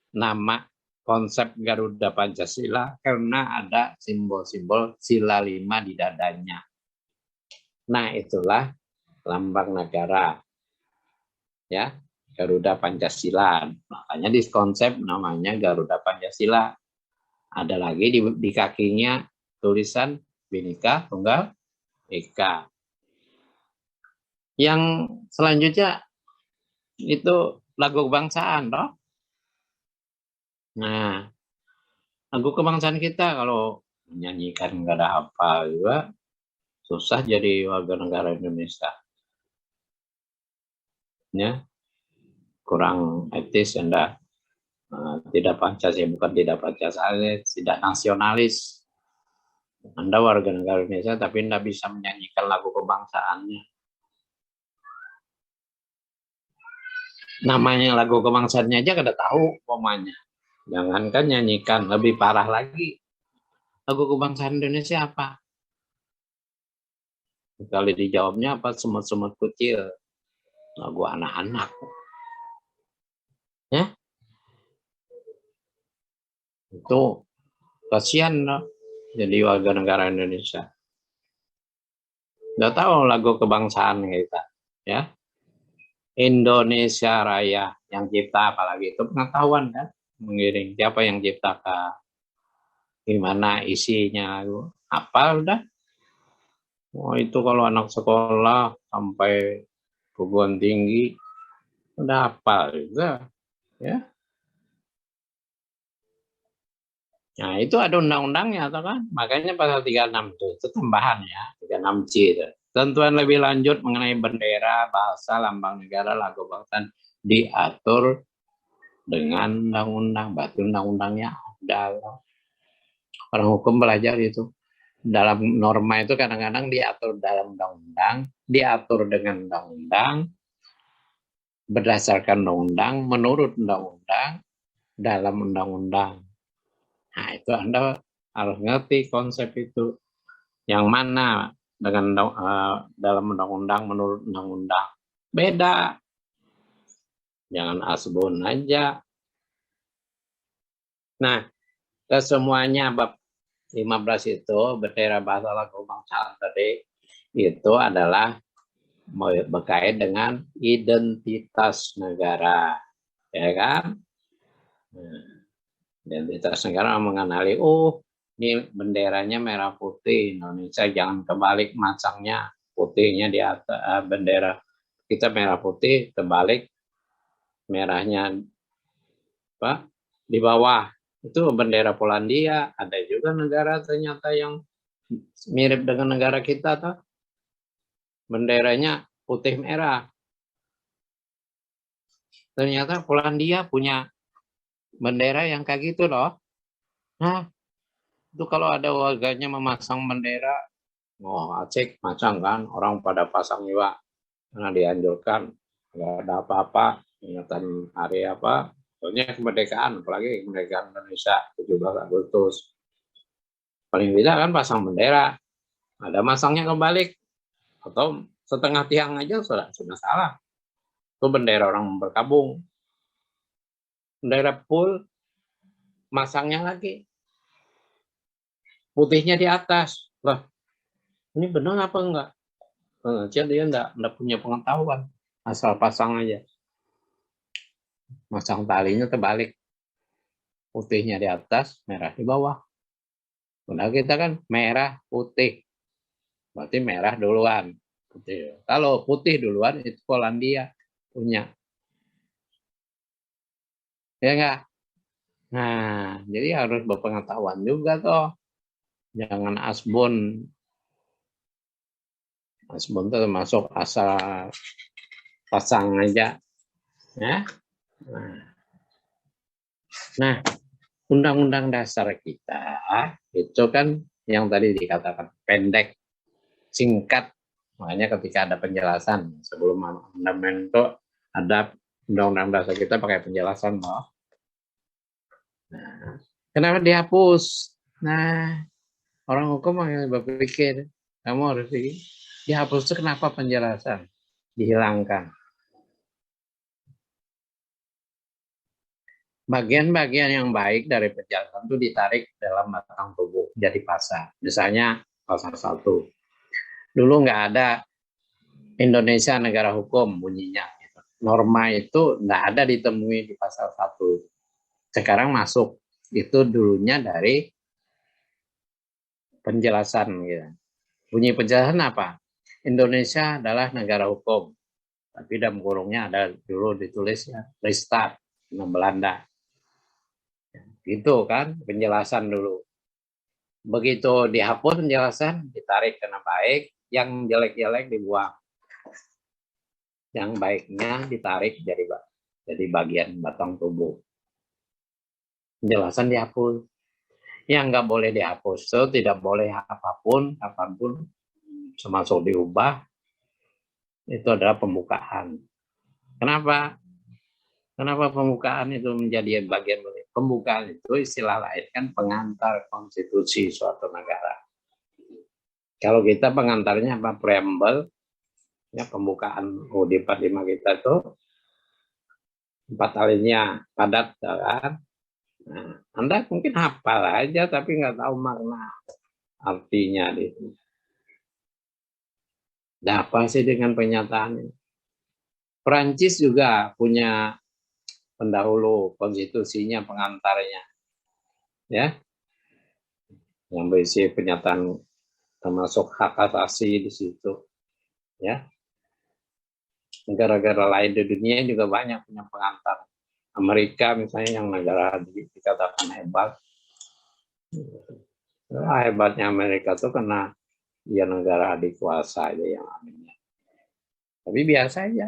nama konsep Garuda Pancasila karena ada simbol-simbol sila 5 di dadanya. Nah, itulah lambang negara. Ya, Garuda Pancasila. Makanya di konsep namanya Garuda Pancasila. Ada lagi di kakinya tulisan Bhinneka Tunggal Ika. Yang selanjutnya itu lagu kebangsaan, toh. Nah, lagu kebangsaan kita kalau menyanyikan nggak ada apa juga susah jadi warga negara Indonesia. Ya, kurang etis, enggak. Tidak Pancasila, bukan tidak Pancasila, tidak nasionalis. Anda warga negara Indonesia tapi tidak bisa menyanyikan lagu kebangsaannya. Namanya lagu kebangsaannya aja kada tahu pomanya. Jangankan nyanyikan, lebih parah lagi. Lagu kebangsaan Indonesia apa? Kali dijawabnya apa? Semut-semut kecil. Lagu anak-anak. Ya? Itu kasihan loh jadi warga negara Indonesia. Nggak tahu lagu kebangsaan kita, ya. Indonesia Raya yang cipta, apalagi itu pengetahuan kan, mengiring siapa yang ciptakan, gimana isinya, apa udah. Oh, itu kalau anak sekolah sampai perguruan tinggi udah hafal juga, ya. Nah, itu ada undang-undangnya, atau kan? Makanya pasal 36 itu tambahan ya, 36C itu. Tentuan lebih lanjut mengenai bendera, bahasa, lambang negara, lagu kebangsaan diatur dengan undang-undang. Berarti undang-undangnya ada. Orang hukum belajar itu. Dalam norma itu kadang-kadang diatur dalam undang-undang, diatur dengan undang-undang, berdasarkan undang-undang, menurut undang-undang, dalam undang-undang. Nah, itu Anda harus ngerti konsep itu. Yang mana dengan dalam undang-undang, menurut undang-undang. Beda. Jangan asbun aja. Nah, kesemuanya bab 15 itu, bendera, bahasa, lagu kebangsaan tadi, itu adalah berkait dengan identitas negara. Ya kan? Identitas negara mengenali, ini benderanya merah putih, Indonesia jangan kebalik masangnya, putihnya di atas bendera kita merah putih, terbalik merahnya apa di bawah. Itu bendera Polandia. Ada juga negara ternyata yang mirip dengan negara kita, tuh benderanya putih merah. Ternyata Polandia punya bendera yang kayak gitu loh. Nah, itu kalau ada warganya memasang bendera, asik masang kan, orang pada pasang juga karena dianjurkan, nggak ada apa-apa, ingatan hari apa, soalnya kemerdekaan, apalagi kemerdekaan Indonesia 17 Agustus. Paling tidak kan pasang bendera, ada masangnya kebalik atau setengah tiang aja sudah salah. Itu bendera orang berkabung. Bendera full, masangnya lagi putihnya di atas. Lah, ini benar apa enggak? Jadi dia enggak punya pengetahuan, asal pasang aja. Masang talinya terbalik. putihnya di atas, merah di bawah. Udah kita kan merah, putih. Berarti merah duluan. Putih. Kalau putih duluan itu Polandia punya. Ya enggak? Nah, jadi harus berpengetahuan juga toh. Jangan asbun. Asbun itu termasuk asal pasang aja. Ya. Nah, Undang-Undang Dasar kita itu kan yang tadi dikatakan pendek, singkat. Makanya ketika ada penjelasan sebelum amandemen itu ada Undang-Undang Dasar kita pakai penjelasan loh. Nah, kenapa dihapus? Nah, orang hukum yang berpikir kamu harus dihapus itu kenapa penjelasan dihilangkan? Bagian-bagian yang baik dari penjelasan itu ditarik dalam batang tubuh jadi pasal. Misalnya pasal 1. Dulu nggak ada Indonesia negara hukum bunyinya. Norma itu nggak ada ditemui di pasal 1. Sekarang masuk. Itu dulunya dari penjelasan. Gitu. Bunyi penjelasan apa? Indonesia adalah negara hukum. Tapi dalam kurungnya ada dulu ditulis ya, Restart, Belanda. Gitu kan penjelasan dulu. Begitu dihapus penjelasan, ditarik karena baik, yang jelek-jelek dibuang. Yang baiknya ditarik jadi bagian batang tubuh. Penjelasan dihapus. Yang nggak boleh dihapus, so tidak boleh apapun termasuk diubah, itu adalah pembukaan. Kenapa? Kenapa pembukaan itu menjadi bagian dari pembukaan itu istilah lain kan pengantar konstitusi suatu negara. Kalau kita pengantarnya apa? Preamble, ya pembukaan UUD 45 kita itu 4 alinea padat kan. Nah, Anda mungkin hafal aja tapi nggak tahu makna artinya itu. Nah, apa sih dengan pernyataan ini? Perancis juga punya pendahulu konstitusinya pengantarnya, ya, yang berisi pernyataan termasuk hak asasi di situ, ya. Negara-negara lain di dunia juga banyak punya pengantar. Amerika misalnya yang negara dikatakan hebat. Hebatnya Amerika itu karena dia negara adik kuasa aja yang anehnya. Tapi biasa aja.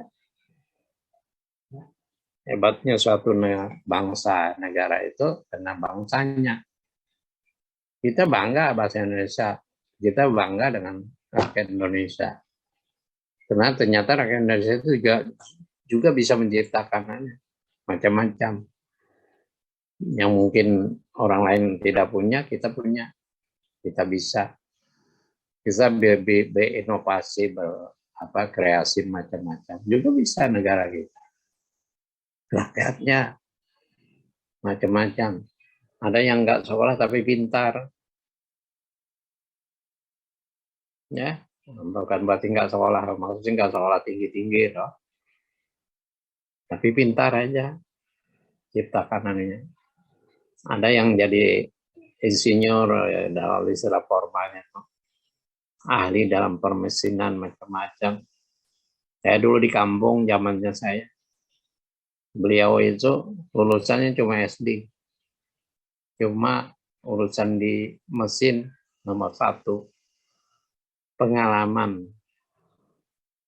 Hebatnya suatu bangsa negara itu karena bangsanya. Kita bangga bahasa Indonesia. Kita bangga dengan rakyat Indonesia. Karena ternyata rakyat Indonesia itu juga bisa menciptakan macam-macam. Yang mungkin orang lain tidak punya, kita punya. Kita bisa berinovasi, kreasi macam-macam. Juga bisa negara kita. Rakyatnya macam-macam. Ada yang nggak sekolah tapi pintar. Ya, bukan berarti nggak sekolah, maksudnya nggak sekolah tinggi-tinggi, toh. Tapi pintar aja. Ciptakan ini. Ada yang jadi insinyur dalam istilah formalnya, ahli dalam permesinan macam-macam. Saya dulu di kampung zamannya saya. Beliau itu lulusannya cuma SD. Cuma urusan di mesin nomor 1. Pengalaman.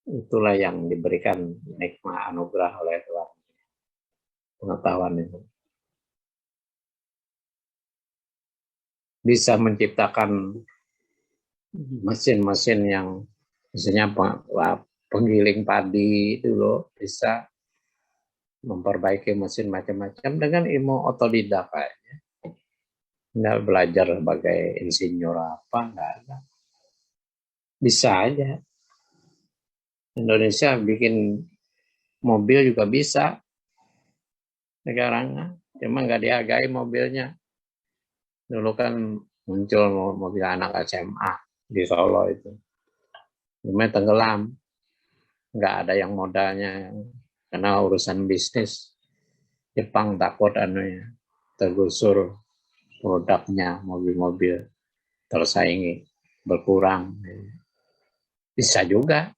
Itulah yang diberikan nikmat anugerah oleh Tuhan. Pengetahuan itu. Bisa menciptakan mesin-mesin yang misalnya penggiling padi itu loh, bisa memperbaiki mesin macam-macam dengan ilmu otodidak kayaknya. Nggak belajar sebagai insinyur apa, nggak ada. Bisa aja. Indonesia bikin mobil juga bisa. Sekarang cuma nggak dihargai mobilnya. Dulu kan muncul mobil anak SMA di Solo itu. Cuma tenggelam. Nggak ada yang modalnya. Karena urusan bisnis. Jepang takut tergusur produknya, mobil-mobil tersaingi berkurang. Bisa juga.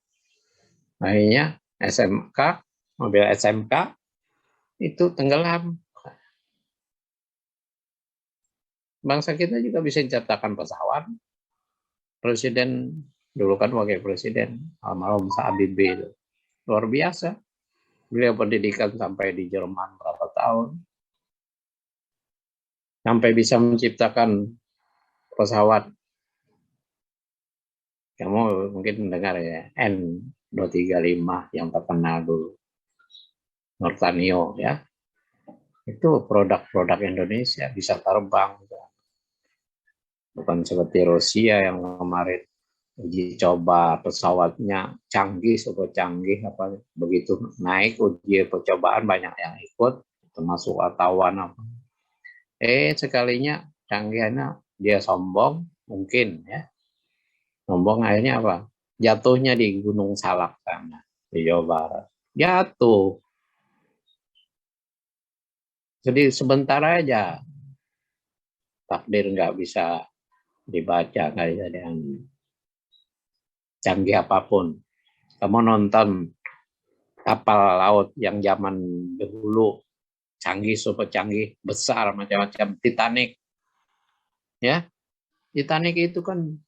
Akhirnya SMK, mobil SMK itu tenggelam. Bangsa kita juga bisa menciptakan pesawat. Presiden dulu kan wakil presiden almarhum Habibie itu luar biasa. Beliau pendidikan sampai di Jerman berapa tahun, sampai bisa menciptakan pesawat. Kamu mungkin mendengar ya, N235 yang terkenal dulu, Nurtanio ya. Itu produk-produk Indonesia bisa terbang. Bukan seperti Rusia yang kemarin uji coba pesawatnya canggih, super canggih, apa begitu naik uji percobaan banyak yang ikut, termasuk wartawan apa. Sekalinya canggihannya dia sombong, mungkin ya. Sombong akhirnya apa? Jatuhnya di Gunung Salak sana, di Jawa Barat. Jatuh. Jadi sebentar aja. Takdir nggak bisa dibaca kayak yang canggih apapun. Kamu nonton kapal laut yang zaman dahulu, canggih, super canggih, besar, macam-macam, Titanic. Ya, Titanic itu kan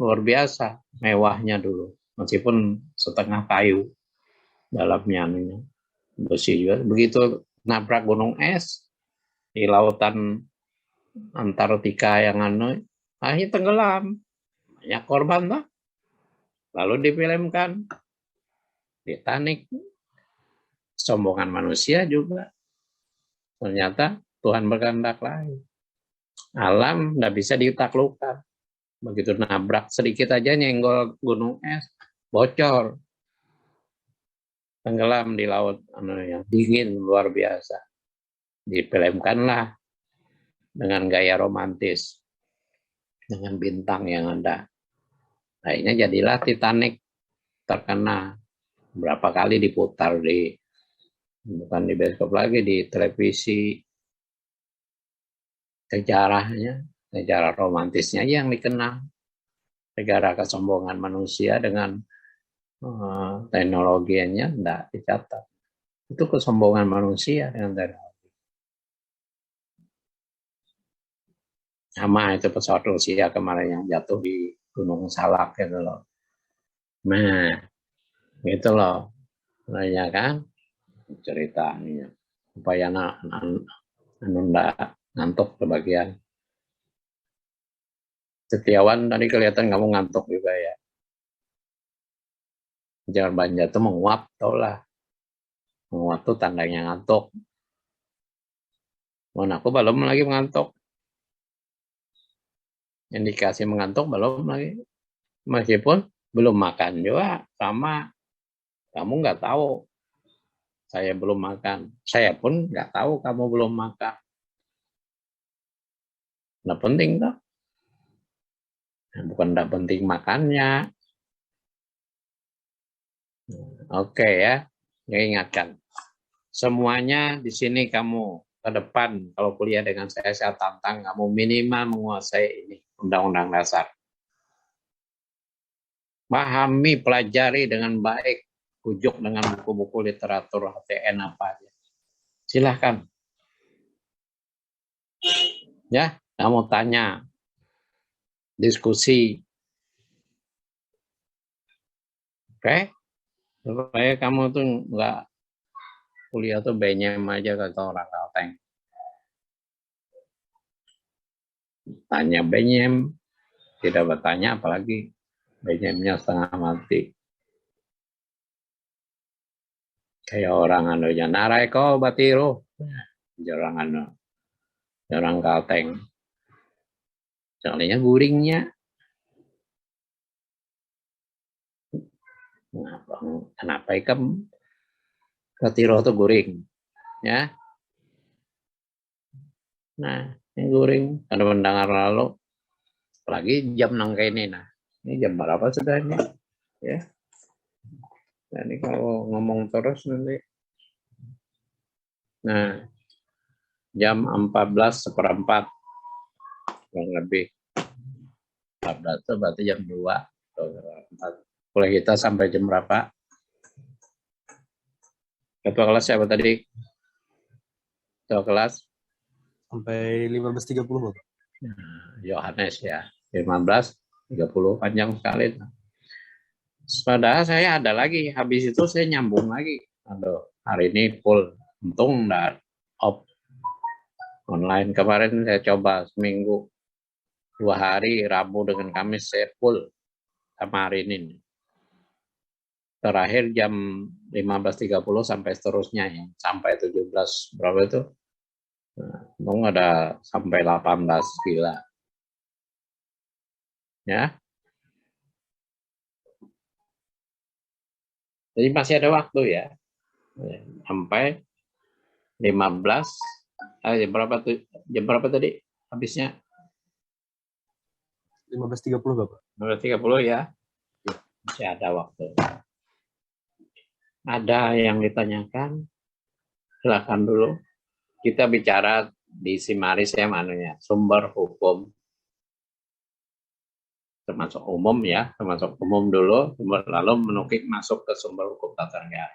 luar biasa mewahnya dulu, meskipun setengah kayu dalamnya besi juga. Begitu nabrak gunung es di lautan Antartika yang akhirnya tenggelam, banyak korban lah. Lalu difilmkan Titanic, sombongan manusia juga. Ternyata Tuhan berkehendak lain. Alam nggak bisa ditaklukkan. Begitu nabrak sedikit aja nyenggol gunung es, bocor, tenggelam di laut yang dingin luar biasa. Difilmkanlah dengan gaya romantis, dengan bintang yang ada. Akhirnya jadilah Titanic terkenal. Berapa kali diputar bukan di bioskop lagi, di televisi. Sejarah romantisnya yang dikenal. Negara kesombongan manusia dengan teknologinya tidak dicatat. Itu kesombongan manusia dengan teknologi. Sama itu pesawat Rusia kemarin yang jatuh di Gunung Salak gitu loh. Nah, gitu loh. Nah, kan ceritanya supaya ngantuk sebagian. Setiawan tadi kelihatan kamu ngantuk juga ya. Jangan banyak tuh menguap, tau lah. Menguap tuh tandanya ngantuk. Aku belum lagi mengantuk. Indikasi mengantuk belum lagi. Meskipun belum makan juga sama. Kamu nggak tahu. Saya belum makan. Saya pun nggak tahu kamu belum makan. Nggak penting tuh. Bukan nggak penting makannya. Oke ya. Saya ingatkan. Semuanya di sini kamu ke depan kalau kuliah dengan saya tantang kamu minimal menguasai ini Undang-Undang Dasar. Pahami, pelajari dengan baik, rujuk dengan buku-buku literatur HTN apa aja. Silahkan. Ya, kamu tanya, diskusi. Oke? Supaya kamu tuh nggak kuliah tuh benyem aja kata orang Kalteng. Tanya benyem, tidak bertanya apalagi benyemnya setengah mati. Kayak orang anunya narai kau batiru. Orang Kalteng. Soalnya guringnya. Kenapa ikan batiru itu guring? Ya. Nah, ini guring. Ada mendengar lalu. Apalagi jam nangka ini. Nah, ini jam berapa sudah ini? Ya. Nah, ini kalau ngomong terus nanti. Nah, jam 14:15 kurang lebih. 14 itu berarti jam 2 atau 4. Kuliah kita sampai jam berapa? Ketua kelas siapa tadi? Ketua kelas Sampai 15.30, Bapak. Yohanes ya. 15:30 panjang sekali. Padahal saya ada lagi. Habis itu saya nyambung lagi. Aduh, hari ini full. Untung enggak off online. Kemarin saya coba seminggu 2 hari, Rabu dengan Kamis saya full sama hari ini. Terakhir jam 15.30 sampai seterusnya ya. Sampai 17 berapa itu? Untung ada sampai 18 gila. Ya. Jadi masih ada waktu ya. Sampai 15 jam berapa tadi habisnya? 15.30, Bapak. 15.30 ya. Masih ada waktu. Ada yang ditanyakan? Silakan dulu. Kita bicara di Simaris ya manunya, sumber hukum. Termasuk umum ya, termasuk umum dulu, lalu menukik masuk ke sumber hukum tata negara.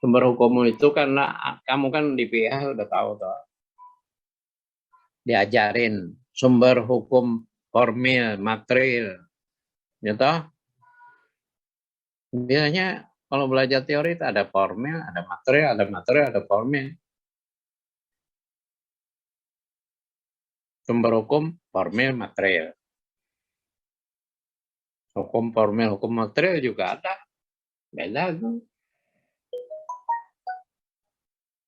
Sumber hukum itu karena kamu kan di PIA udah tahu toh. Diajarin sumber hukum formil, material. Ya toh? Biasanya kalau belajar teori itu ada formil, ada material, ada formil. Sumber hukum formil, material. Hukum formil, hukum material juga ada. Beda tuh.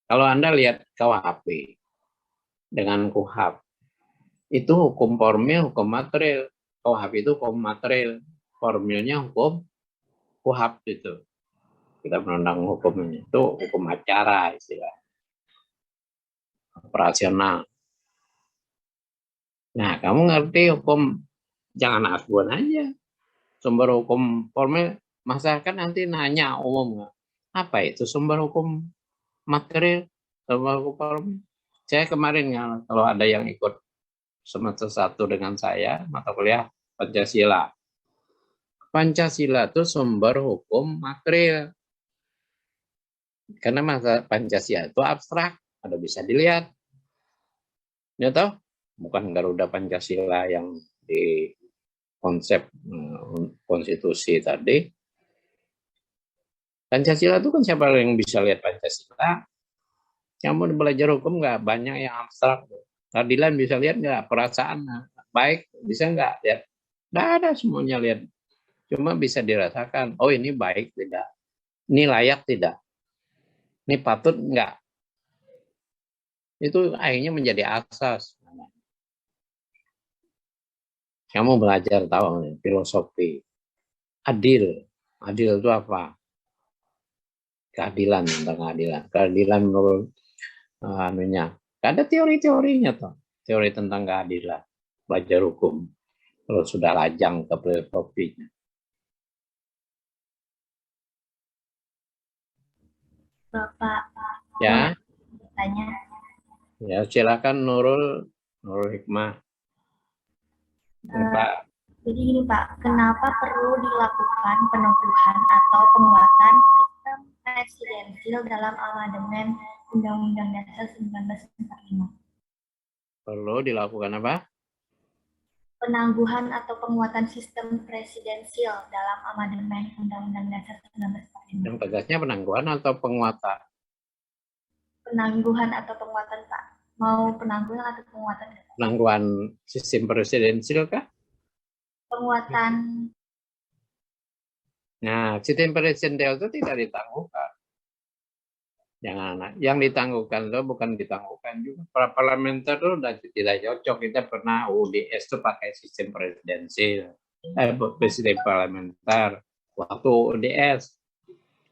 Kalau Anda lihat KUHP dengan KUHAP, itu hukum formil, hukum material. KUHP itu hukum material. Formilnya hukum KUHAP itu. Kita menundang hukumnya. Itu hukum acara istilah. Operasional. Nah, kamu ngerti hukum, jangan asbun aja. Sumber hukum formil, masyarakat nanti nanya umum. Apa itu sumber hukum material? Sumber hukum formil? Saya kemarin kalau ada yang ikut semester 1 dengan saya, mata kuliah Pancasila. Pancasila itu sumber hukum material. Karena masa Pancasila itu abstrak, ada bisa dilihat. Ya toh? Bukan Garuda Pancasila yang di konsep konstitusi tadi. Pancasila itu kan siapa yang bisa lihat Pancasila? Kamu belajar hukum nggak banyak yang abstrak. Keadilan bisa lihat nggak? Perasaan baik bisa nggak lihat? Nggak ada semuanya lihat. Cuma bisa dirasakan. Oh ini baik tidak? Ini layak tidak? Ini patut nggak? Itu akhirnya menjadi asas. Kamu belajar tahu filosofi. Adil itu apa? Keadilan tentang keadilan. Keadilan menurut anunya. Ada teori-teorinya toh. Teori tentang keadilan. Belajar hukum. Kalau sudah lajang ke filosofinya. Bapak, Ya. tanya. Ya, silakan Nurul Hikmah. Pak. Jadi gini Pak, kenapa perlu dilakukan peneguhan atau penguatan sistem presidensil dalam amandemen Undang-Undang Dasar 1945? Perlu dilakukan apa? Penangguhan atau penguatan sistem presidensil dalam amandemen Undang-Undang Dasar 1945. Yang tegasnya penangguhan atau penguatan? Penangguhan atau penguatan Pak? Mau penangguhan atau penguatan? Penangguhan sistem presidensil kah? Penguatan. Nah, sistem presidensial itu tidak ditangguhkan. Yang ditangguhkan itu bukan ditangguhkan juga. Para parlementer itu sudah tidak cocok. Kita pernah UDS itu pakai sistem presidensil. Presiden parlementer. Waktu UDS.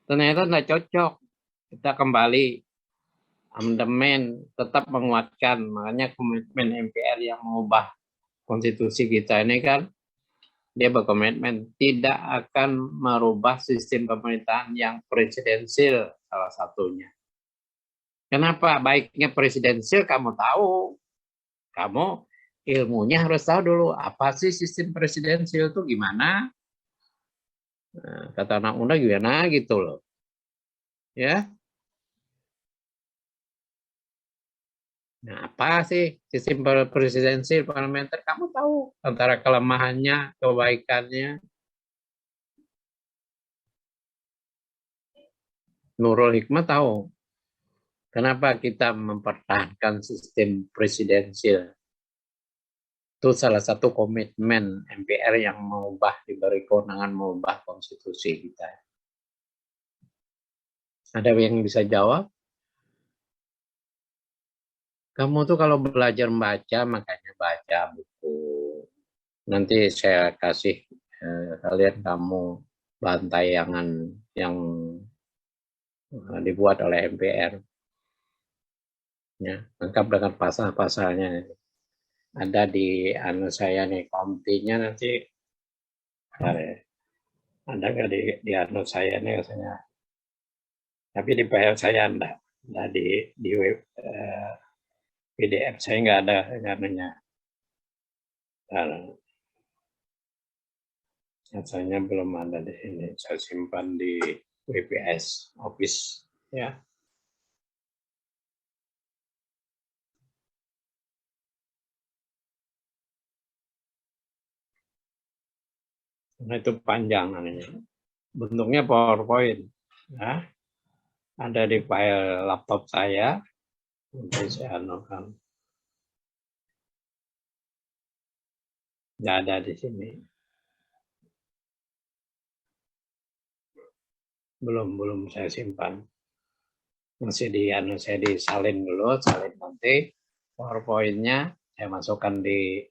Ternyata tidak cocok. Kita kembali. Amandemen tetap menguatkan. Makanya komitmen MPR yang mengubah konstitusi kita ini kan. Dia berkomitmen tidak akan merubah sistem pemerintahan yang presidensil salah satunya. Kenapa baiknya presidensil? Kamu tahu, kamu ilmunya harus tahu dulu apa sih sistem presidensil itu gimana. Nah, kata anak muda gimana gitu loh, ya. Nah, apa sih sistem presidensil parlementer? Kamu tahu antara kelemahannya, kebaikannya. Nurul Hikmah tahu kenapa kita mempertahankan sistem presidensil. Itu salah satu komitmen MPR yang diberi kewenangan mengubah konstitusi kita. Ada yang bisa jawab? Kamu tuh kalau belajar membaca, makanya baca buku. Nanti saya kasih kalian kamu bahan tayangan yang dibuat oleh MPR. Ya, lengkap dengan pasal-pasalnya. Ada di saya nih, kontinya nanti. Ada nggak di saya nih rasanya? Tapi di file saya enggak di web PDF saya nggak ada namanya. Rasanya belum ada di sini. Saya simpan di WPS Office ya. Nah, itu panjang namanya. Bentuknya PowerPoint. Ya. Ada di file laptop saya. Nanti saya anukan. Nggak ada di sini. Belum saya simpan. Masih saya disalin dulu, salin nanti PowerPoint-nya saya masukkan di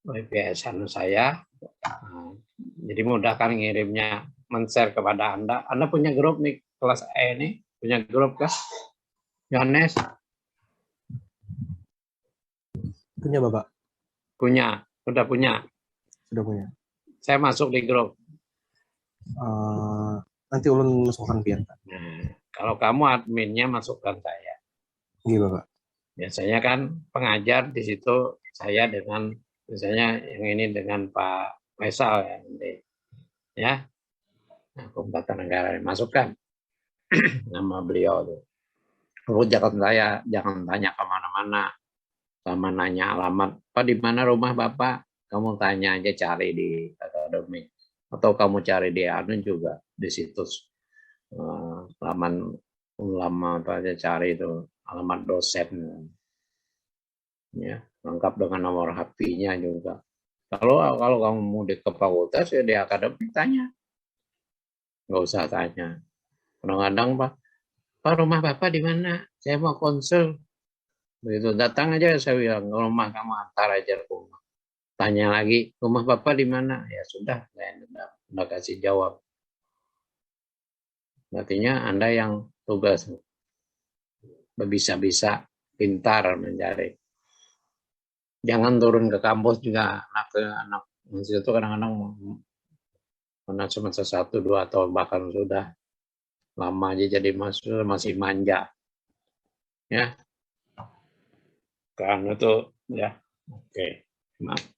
WPS saya. Nah, jadi mudah kan ngirimnya, men-share kepada Anda. Anda punya grup nih, kelas E ini, punya grup kah? Yohanes? Punya Bapak? Punya, sudah punya. Sudah punya. Saya masuk di grup. Nanti ulun masukkan biar. Nah, kalau kamu adminnya masukkan saya. Iya Bapak. Biasanya kan pengajar di situ saya dengan, misalnya yang ini dengan Pak Faisal ya, nanti. Ya. Nah, Hukum Tata Negara masukkan nama beliau tuh. Lalu jangan tanya kemana-mana, sama nanya alamat. Pak, di mana rumah Bapak? Kamu tanya aja, cari di akademik. Atau kamu cari di juga di situs ulama apa aja, cari itu alamat dosen. Ya, lengkap dengan nomor HP-nya juga. Kalau kamu mau di ke fakultas ya di akademik tanya. Nggak usah tanya. Kadang-kadang Pak, rumah Bapak di mana? Saya mau konsul. Begitu datang aja saya bilang, rumah kamu antar aja ke rumah. Tanya lagi, rumah Bapak di mana? Ya sudah, saya udah kasih jawab. Artinya Anda yang tugas bisa pintar mencari. Jangan turun ke kampus juga, anak itu kadang-kadang anak semester 1, 2 atau bahkan sudah lama aja jadi masih manja. Ya. Karena itu ya. Oke. Maaf.